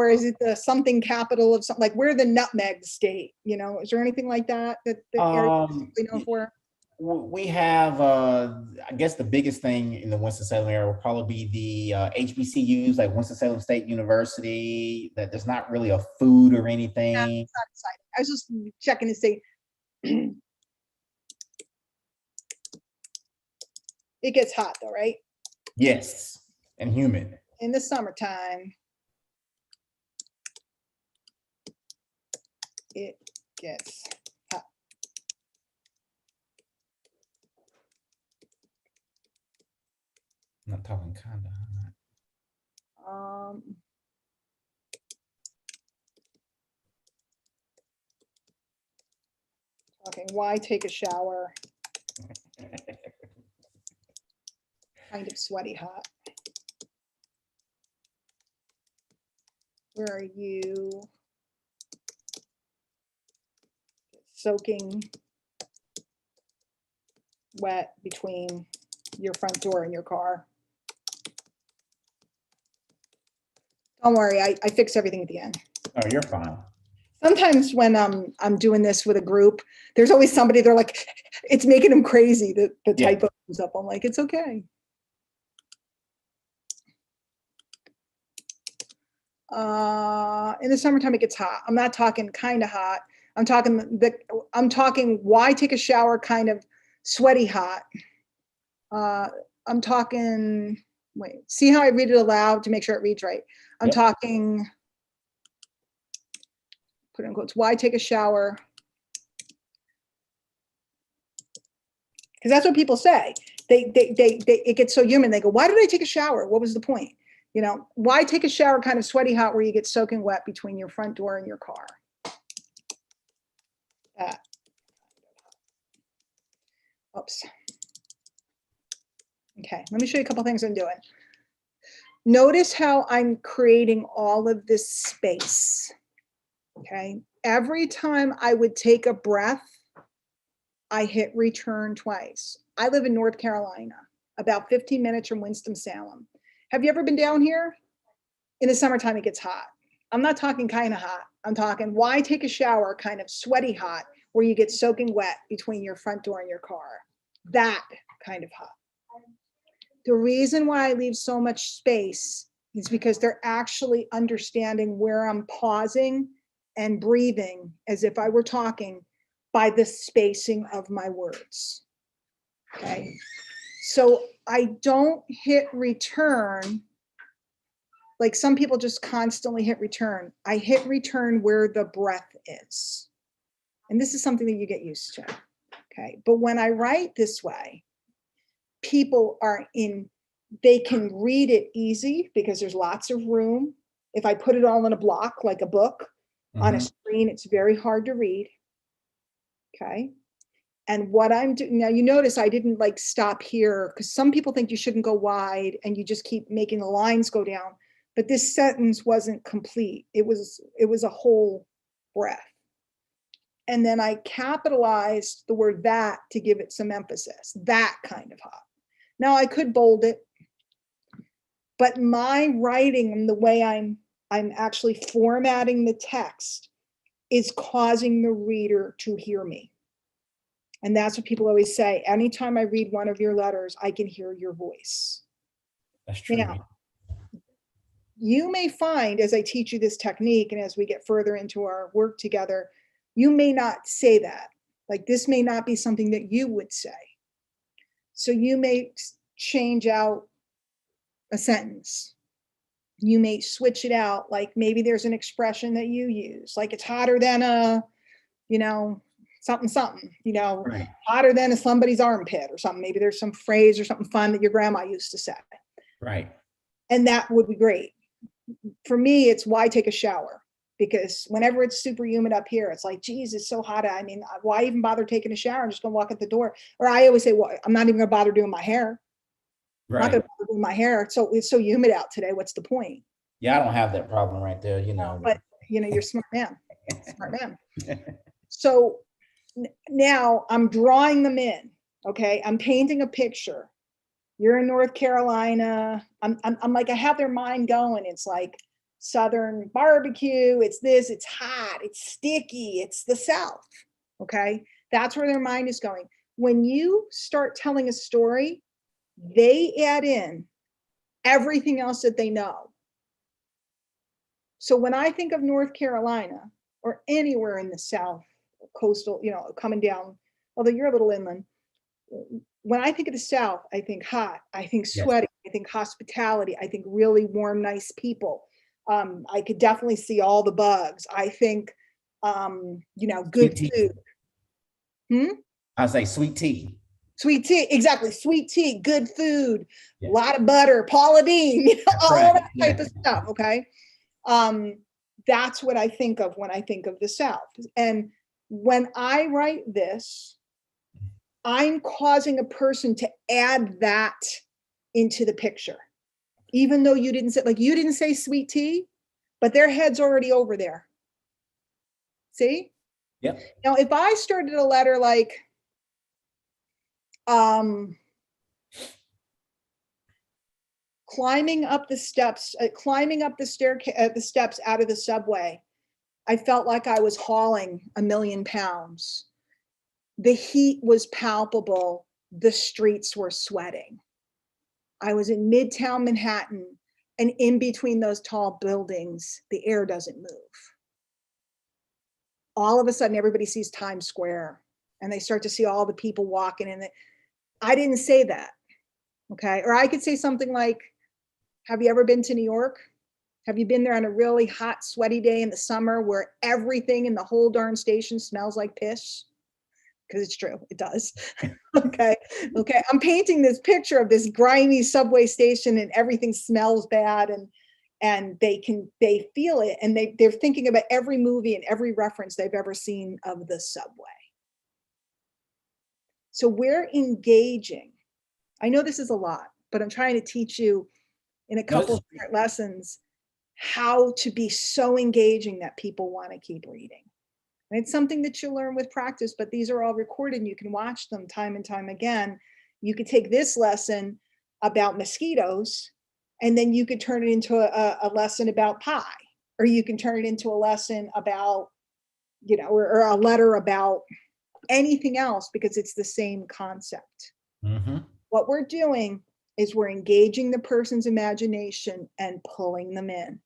is it the something capital of something, like we're the nutmeg state, is there anything like that the area is really known for? We have, I guess the biggest thing in the Winston-Salem area will probably be the HBCUs, like Winston-Salem State University, that there's not really a food or anything. Yeah, that's not exciting. I was just checking to see. It gets hot though, right? Yes, and humid. In the summertime, it gets hot. I'm not talking kind of hot. Talking why take a shower? Kind of sweaty hot. Where are you? Soaking wet between your front door and your car. Don't worry, I fix everything at the end. Oh, you're fine. Sometimes when I'm doing this with a group, there's always somebody, they're like, it's making them crazy, the typo comes up. I'm like, it's okay. In the summertime, it gets hot. I'm not talking kind of hot. I'm talking why take a shower kind of sweaty hot. I'm talking, wait, see how I read it aloud to make sure it reads right. I'm talking, put in quotes, why take a shower Because that's what people say. It gets so human. They go, why did I take a shower? What was the point? You know, why take a shower kind of sweaty hot where you get soaking wet between your front door and your car? Oops. Okay, let me show you a couple things I'm doing. Notice how I'm creating all of this space. Okay, every time I would take a breath, I hit return twice. I live in North Carolina, about 15 minutes from Winston-Salem. Have you ever been down here? In the summertime, it gets hot. I'm not talking kind of hot. I'm talking why take a shower kind of sweaty hot where you get soaking wet between your front door and your car. That kind of hot. The reason why I leave so much space is because they're actually understanding where I'm pausing and breathing as if I were talking by the spacing of my words. Okay. So I don't hit return. Like some people just constantly hit return. I hit return where the breath is. And this is something that you get used to. Okay. But when I write this way, people they can read it easy because there's lots of room. If I put it all in a block, like a book on a screen, it's very hard to read. Okay. And what I'm doing now, you notice I didn't like stop here because some people think you shouldn't go wide and you just keep making the lines go down. But this sentence wasn't complete. It was a whole breath. And then I capitalized the word that to give it some emphasis, that kind of hot. Now I could bold it, but my writing and the way I'm actually formatting the text is causing the reader to hear me. And that's what people always say. Anytime I read one of your letters, I can hear your voice. That's true. Now, you may find as I teach you this technique and as we get further into our work together, you may not say that. Like this may not be something that you would say. So you may change out a sentence. You may switch it out. Like maybe there's an expression that you use, like it's hotter than a, something, right. Hotter than somebody's armpit or something. Maybe there's some phrase or something fun that your grandma used to say. Right. And that would be great. For me, it's why take a shower? Because whenever it's super humid up here, it's like, geez, it's so hot. I mean, why even bother taking a shower? I'm just gonna walk at the door. Or I always say, well, I'm not even gonna bother doing my hair. Right. I'm not gonna bother doing my hair. So it's so humid out today. What's the point? Yeah, I don't have that problem right there, But you're a smart man. Smart man. So now I'm drawing them in. Okay. I'm painting a picture. You're in North Carolina. I'm like, I have their mind going. It's like Southern barbecue. It's this, it's hot, it's sticky, it's the South. Okay. That's where their mind is going. When you start telling a story, they add in everything else that they know. So when I think of North Carolina or anywhere in the South, coastal, coming down, although you're a little inland, when I think of the South, I think hot, I think sweaty, yes. I think hospitality, I think really warm, nice people. I could definitely see all the bugs. I think, good food. I say sweet tea. Sweet tea, exactly. Sweet tea, good food, a lot of butter, Paula Deen, all that type of stuff. Okay. That's what I think of when I think of the South. And when I write this, I'm causing a person to add that into the picture, even though you didn't say sweet tea, but their head's already over there. See? Yeah. Now, if I started a letter like, climbing up the steps out of the subway, I felt like I was hauling 1,000,000 pounds. The heat was palpable. The streets were sweating. I was in Midtown Manhattan, and in between those tall buildings, the air doesn't move. All of a sudden, everybody sees Times Square, and they start to see all the people walking in it. I didn't say that, okay? Or I could say something like, have you ever been to New York? Have you been there on a really hot, sweaty day in the summer where everything in the whole darn station smells like piss? because it's true. It does. Okay. Okay. I'm painting this picture of this grimy subway station and everything smells bad and they feel it and they're thinking about every movie and every reference they've ever seen of the subway. So we're engaging. I know this is a lot, but I'm trying to teach you in a couple of different lessons how to be so engaging that people want to keep reading. And it's something that you learn with practice, but these are all recorded and you can watch them time and time again. You could take this lesson about mosquitoes and then you could turn it into a lesson about pie, or you can turn it into a lesson about, you know, or a letter about anything else, because it's the same concept. Mm-hmm. What we're doing is we're engaging the person's imagination and pulling them in.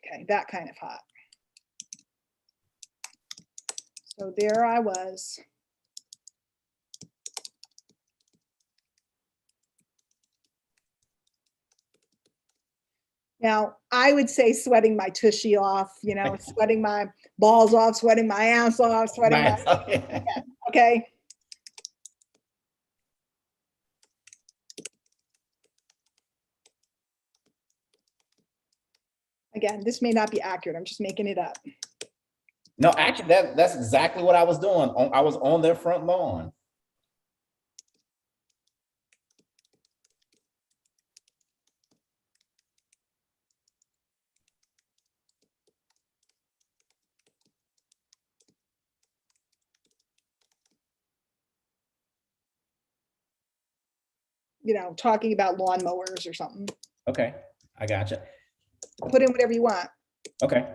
Okay, that kind of hot. So there I was. Now, I would say sweating my tushy off, you know, sweating my balls off, sweating my ass off, sweating my, yeah, okay. Again, this may not be accurate. I'm just making it up. No, actually, that's exactly what I was doing. I was on their front lawn. You know, talking about lawnmowers or something. Okay, I gotcha. Put in whatever you want. Okay.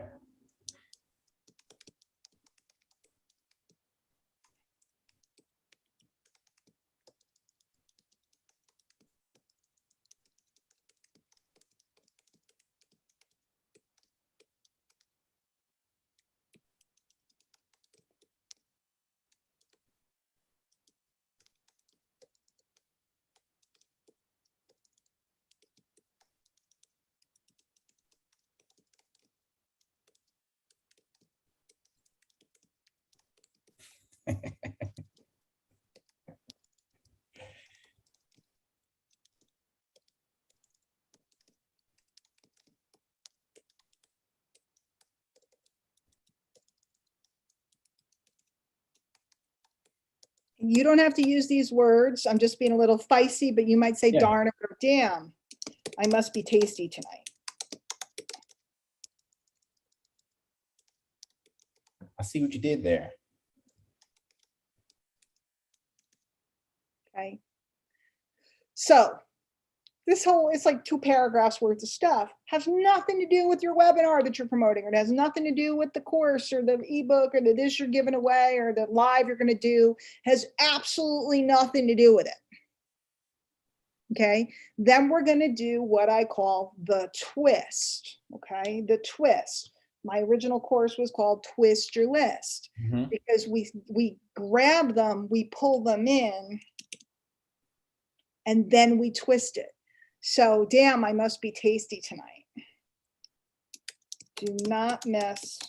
You don't have to use these words. I'm just being a little feisty, but you might say, darn it, or damn, I must be tasty tonight. I see what you did there. Okay. So this whole, it's like 2 paragraphs worth of stuff, has nothing to do with your webinar that you're promoting, or it has nothing to do with the course or the ebook or the this you're giving away or the live you're going to do, has absolutely nothing to do with it. Okay. Then we're going to do what I call the twist. Okay. The twist. My original course was called Twist Your List, because we grab them, we pull them in, and then we twist it. So, damn, I must be tasty tonight. Do not miss.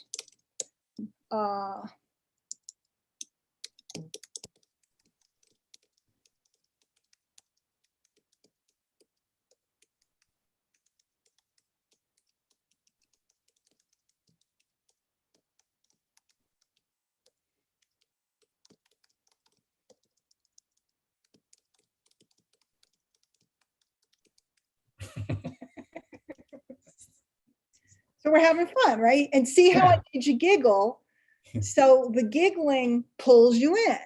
So we're having fun, right? And see how I made you giggle. So the giggling pulls you in.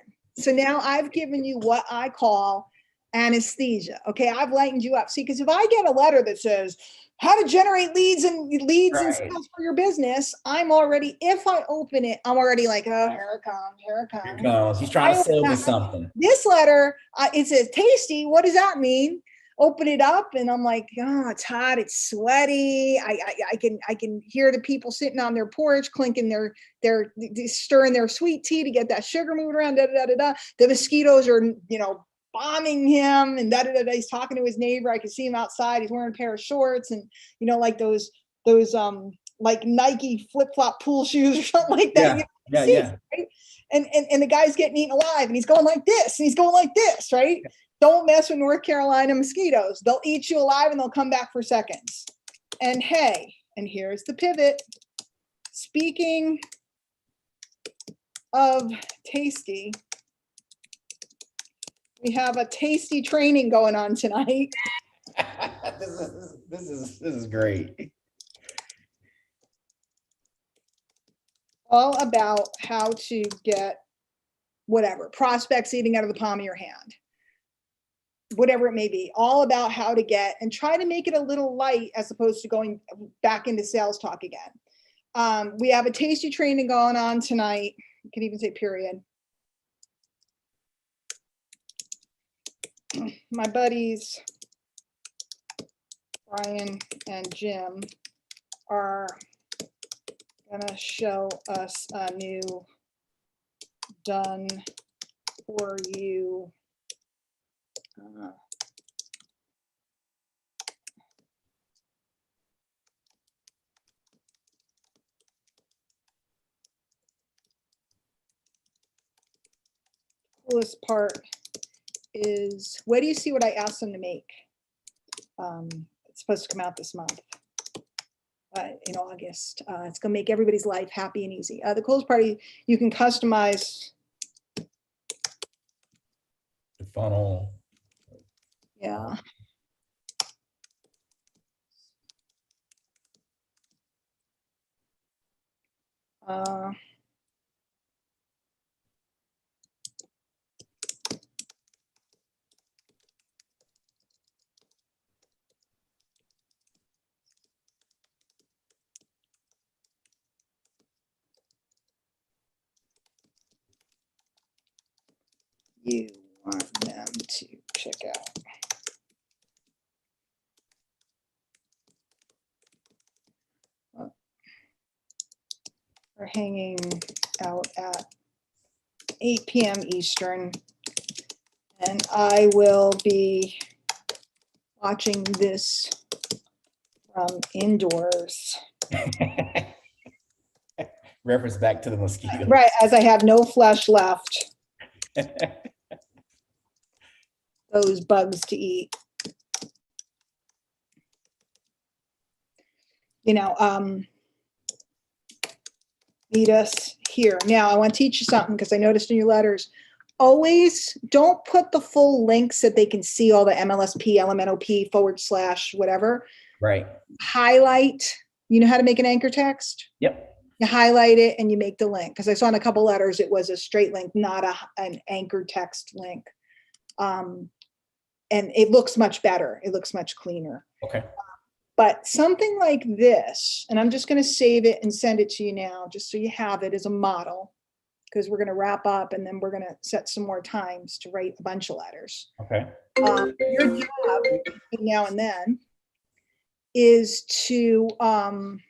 So now I've given you what I call anesthesia. Okay, I've lightened you up. See, because if I get a letter that says how to generate leads and sales for your business, I'm already, if I open it, I'm already like, oh, here it comes, here it comes. Here it comes. He's trying to sell me something. This letter, it says tasty. What does that mean? Open it up and I'm like, oh, it's hot, it's sweaty. I can hear the people sitting on their porch clinking their stirring their sweet tea to get that sugar moving around. Da, da, da, da. The mosquitoes are, you know, bombing him, and da, da, da, da. He's talking to his neighbor. I can see him outside. He's wearing a pair of shorts and, you know, like those like Nike flip-flop pool shoes or something like that. Yeah. Yeah, yeah. Right? And the guy's getting eaten alive and he's going like this and he's going like this, right? Don't mess with North Carolina mosquitoes. They'll eat you alive and they'll come back for seconds. And hey, and here's the pivot. Speaking of tasty, we have a tasty training going on tonight. This is great. All about how to get whatever, prospects eating out of the palm of your hand, whatever it may be, all about how to get and try to make it a little light as opposed to going back into sales talk again. We have a tasty training going on tonight. You can even say period. My buddies, Brian and Jim, are gonna show us a new done for you coolest part is, where do you see what I asked them to make? It's supposed to come out this month, in August. It's gonna make everybody's life happy and easy. The coolest part, you can customize The funnel. Yeah. You want them to check out. We're hanging out at 8 p.m. Eastern, and I will be watching this from indoors. Reference back to the mosquito. Right, as I have no flesh left. Those bugs to eat. Meet us here. Now, I want to teach you something because I noticed in your letters, always don't put the full links that they can see all the MLSP, LMNOP / whatever. Right. Highlight. You know how to make an anchor text? Yep. You highlight it and you make the link. Because I saw in a couple letters, it was a straight link, not an anchor text link. And it looks much better. It looks much cleaner. Okay. But something like this, and I'm just going to save it and send it to you now, just so you have it as a model, because we're going to wrap up and then we're going to set some more times to write a bunch of letters. Okay. Your job now and then is to kind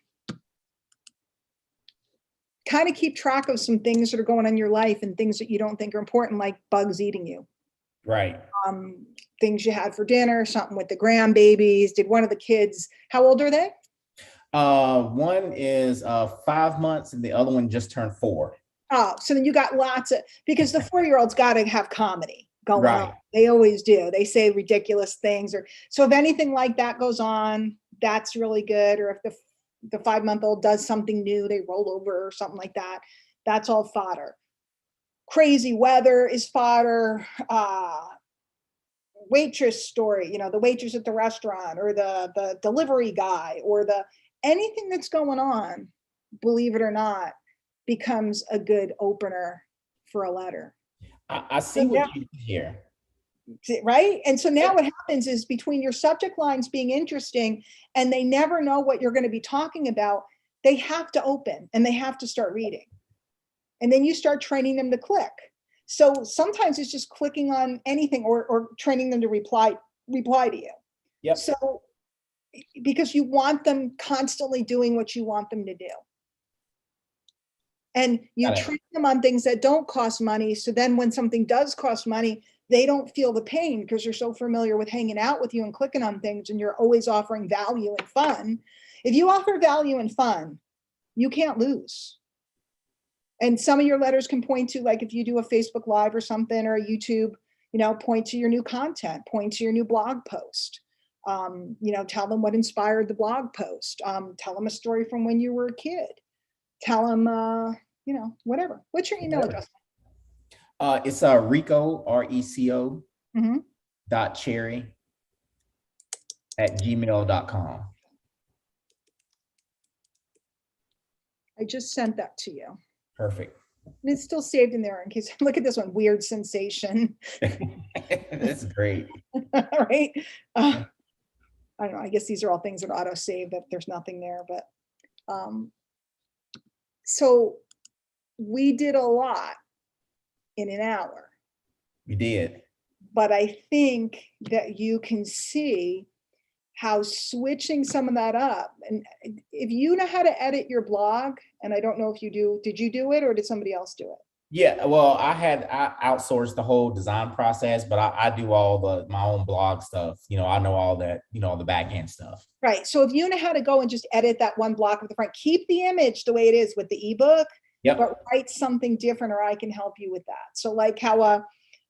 of keep track of some things that are going on in your life and things that you don't think are important, like bugs eating you. Right. Things you had for dinner, something with the grandbabies. Did one of the kids, how old are they? One is 5 months and the other one just turned 4. Oh, so then you got lots of, because the 4-year-old's got to have comedy going Right. on. They always do. They say ridiculous things, or so if anything like that goes on, that's really good. Or if the 5-month-old does something new, they roll over or something like that. That's all fodder. Crazy weather is fodder. Waitress story, the waitress at the restaurant, or the delivery guy, or anything that's going on, believe it or not, becomes a good opener for a letter. I see what you did here. Right? And so now what happens is, between your subject lines being interesting and they never know what you're going to be talking about, they have to open and they have to start reading. And then you start training them to click. So sometimes it's just clicking on anything, or training them to reply to you. Yep. So, because you want them constantly doing what you want them to do. And you train them on things that don't cost money. So then when something does cost money, they don't feel the pain because you're so familiar with hanging out with you and clicking on things, and you're always offering value and fun. If you offer value and fun, you can't lose. And some of your letters can point to, like if you do a Facebook Live or something, or a YouTube, point to your new content, point to your new blog post. Tell them what inspired the blog post. Tell them a story from when you were a kid. Tell them, whatever. What's your email address? It's Reco, RECO Mhm. .cherry@gmail.com. I just sent that to you. Perfect. And it's still saved in there in case. Look at this one, weird sensation. That's great. All right. I don't know. I guess these are all things that auto save, that there's nothing there, but so we did a lot in an hour. You did. But I think that you can see how switching some of that up, and if you know how to edit your blog, and I don't know if you do, did you do it or did somebody else do it? Yeah, well, I outsourced the whole design process, but I do all my own blog stuff. I know all that, all the back end stuff. Right. So if you know how to go and just edit that one block at the front, keep the image the way it is with the ebook, but write something different, or I can help you with that. So like how a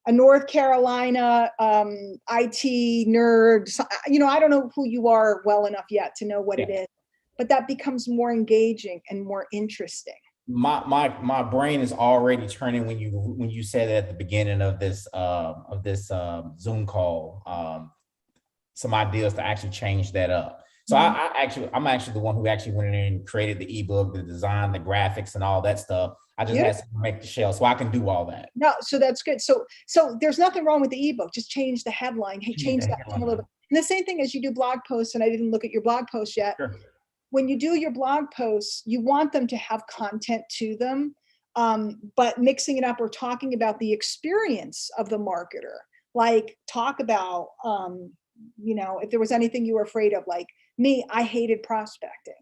North Carolina IT nerd, I don't know who you are well enough yet to know what it is, but that becomes more engaging and more interesting. My brain is already turning when you said at the beginning of this Zoom call, some ideas to actually change that up. So I'm actually the one who actually went in and created the ebook, the design, the graphics, and all that stuff. I just had to make the shell, so I can do all that. No, so that's good. So there's nothing wrong with the ebook. Just change the headline. Hey, change that a little bit. And the same thing as you do blog posts, and I didn't look at your blog post yet. Sure. When you do your blog posts, you want them to have content to them, but mixing it up or talking about the experience of the marketer. Like talk about, if there was anything you were afraid of, like me, I hated prospecting.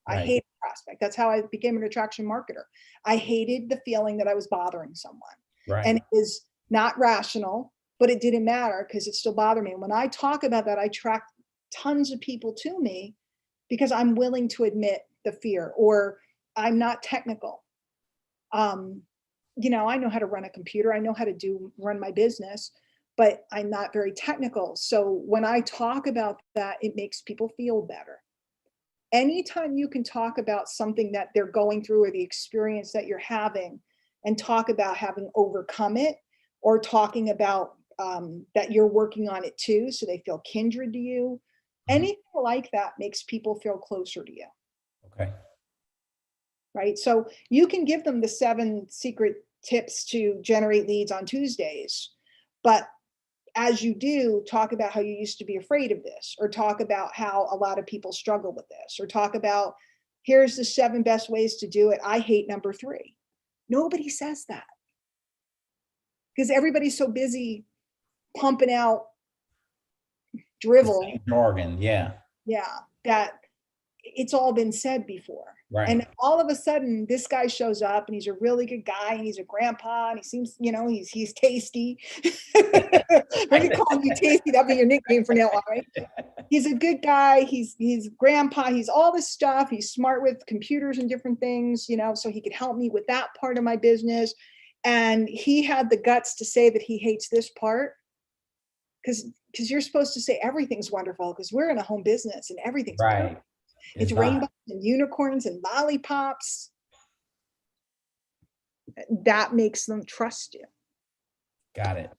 I hated prospect. That's how I became an attraction marketer. I hated the feeling that I was bothering someone. Right. And it was not rational, but it didn't matter because it still bothered me. And when I talk about that, I attract tons of people to me because I'm willing to admit the fear, or I'm not technical. I know how to run a computer. I know how to run my business, but I'm not very technical. So when I talk about that, it makes people feel better. Anytime you can talk about something that they're going through or the experience that you're having, and talk about having overcome it, or talking about that you're working on it too, so they feel kindred to you. Anything like that makes people feel closer to you. Okay. Right. So you can give them the 7 secret tips to generate leads on Tuesdays, but as you do, talk about how you used to be afraid of this, or talk about how a lot of people struggle with this, or talk about here's the 7 best ways to do it. I hate number 3. Nobody says that because everybody's so busy pumping out drivel jargon. Yeah, that it's all been said before. Right. And all of a sudden this guy shows up and he's a really good guy and he's a grandpa and he seems, he's tasty. What do you call you, tasty? That'd be your nickname from now on, right? He's a good guy. He's grandpa. He's all this stuff. He's smart with computers and different things, so he could help me with that part of my business. And he had the guts to say that he hates this part because you're supposed to say everything's wonderful because we're in a home business and everything's right. perfect. It's rainbows and unicorns and lollipops. That makes them trust you. Got it.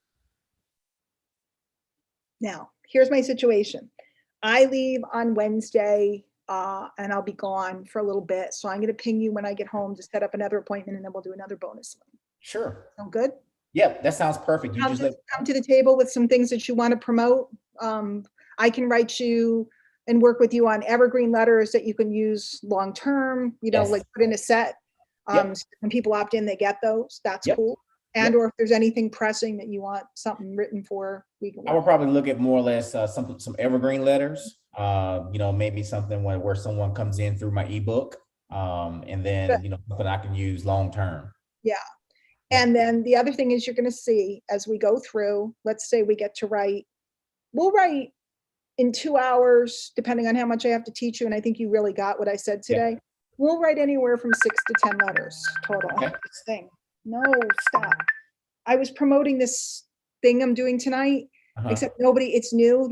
Now, here's my situation. I leave on Wednesday and I'll be gone for a little bit. So I'm going to ping you when I get home to set up another appointment, and then we'll do another bonus one. Sure. Sound good? Yeah, that sounds perfect. You come to the table with some things that you want to promote. I can write you and work with you on evergreen letters that you can use long term, like put in a set. So when people opt in, they get those. That's cool. And or if there's anything pressing that you want something written for, we can. I would probably look at more or less some evergreen letters. Maybe something where someone comes in through my ebook, and then something I can use long term. Yeah. And then the other thing is you're going to see as we go through. Let's say we get to write. We'll write in 2 hours, depending on how much I have to teach you. And I think you really got what I said today. We'll write anywhere from 6 to 10 letters total. Okay. This thing. No, stop. I was promoting this thing I'm doing tonight, except nobody, it's new.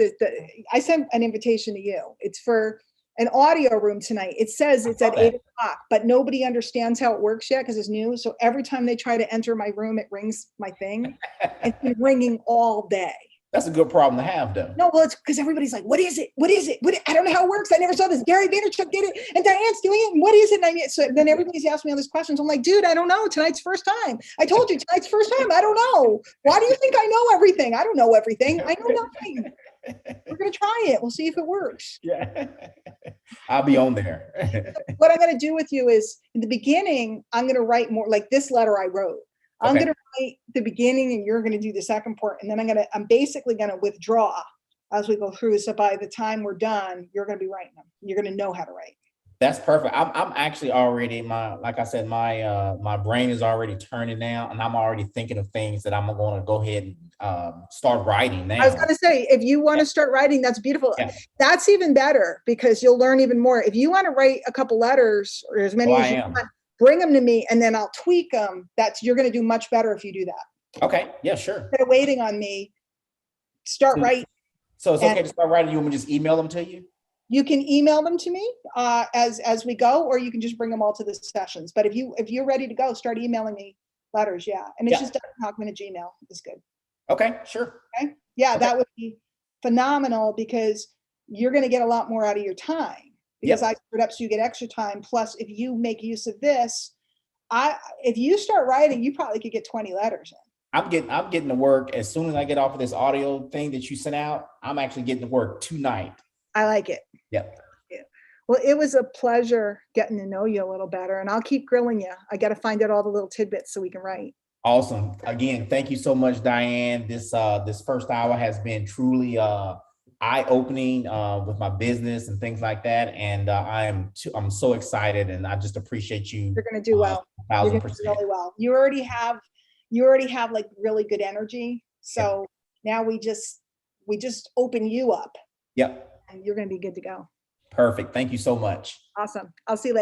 I sent an invitation to you. It's for an audio room tonight. It says it's at 8 o'clock, but nobody understands how it works yet because it's new. So every time they try to enter my room, it rings my thing. It's been ringing all day. That's a good problem to have, though. No, well, it's because everybody's like, what is it? What is it? I don't know how it works. I never saw this. Gary Vaynerchuk did it, and Diane's doing it. And what is it? And so then everybody's asking me all these questions. I'm like, dude, I don't know. Tonight's first time. I told you tonight's first time. I don't know. Why do you think I know everything? I don't know everything. I know nothing. We're gonna try it. We'll see if it works. Yeah, I'll be on there. What I'm gonna do with you is, in the beginning, I'm gonna write more like this letter I wrote. I'm going to write the beginning and you're going to do the second part. And then I'm basically going to withdraw as we go through. So by the time we're done, you're going to be writing them. You're going to know how to write. That's perfect. I'm actually already like I said, my brain is already turning now, and I'm already thinking of things that I'm going to go ahead and start writing now. I was going to say, if you want to start writing, that's beautiful. Yeah. That's even better because you'll learn even more. If you want to write a couple letters or as many as you want, bring them to me and then I'll tweak them. You're going to do much better if you do that. Okay. Yeah, sure. Instead of waiting on me, start writing. So it's okay to start writing. You want me to just email them to you? You can email them to me as we go, or you can just bring them all to the sessions. But if you're ready to go, start emailing me letters. Yeah. And it's just Hockman at Gmail is good. Okay, sure. Okay. Yeah, that would be phenomenal because you're going to get a lot more out of your time. Because I put it up so you get extra time. Plus, if you make use of this, if you start writing, you probably could get 20 letters in. I'm getting to work as soon as I get off of this audio thing that you sent out. I'm actually getting to work tonight. I like it. Yep. Yeah. Well, it was a pleasure getting to know you a little better, and I'll keep grilling you. I got to find out all the little tidbits so we can write. Awesome. Again, thank you so much, Diane. This first hour has been truly eye-opening with my business and things like that, and I'm so excited, and I just appreciate you. You're going to do well. 1,000%. You're gonna do really well. You already have like really good energy. So now we just open you up. Yep. And you're going to be good to go. Perfect. Thank you so much. Awesome. I'll see you later.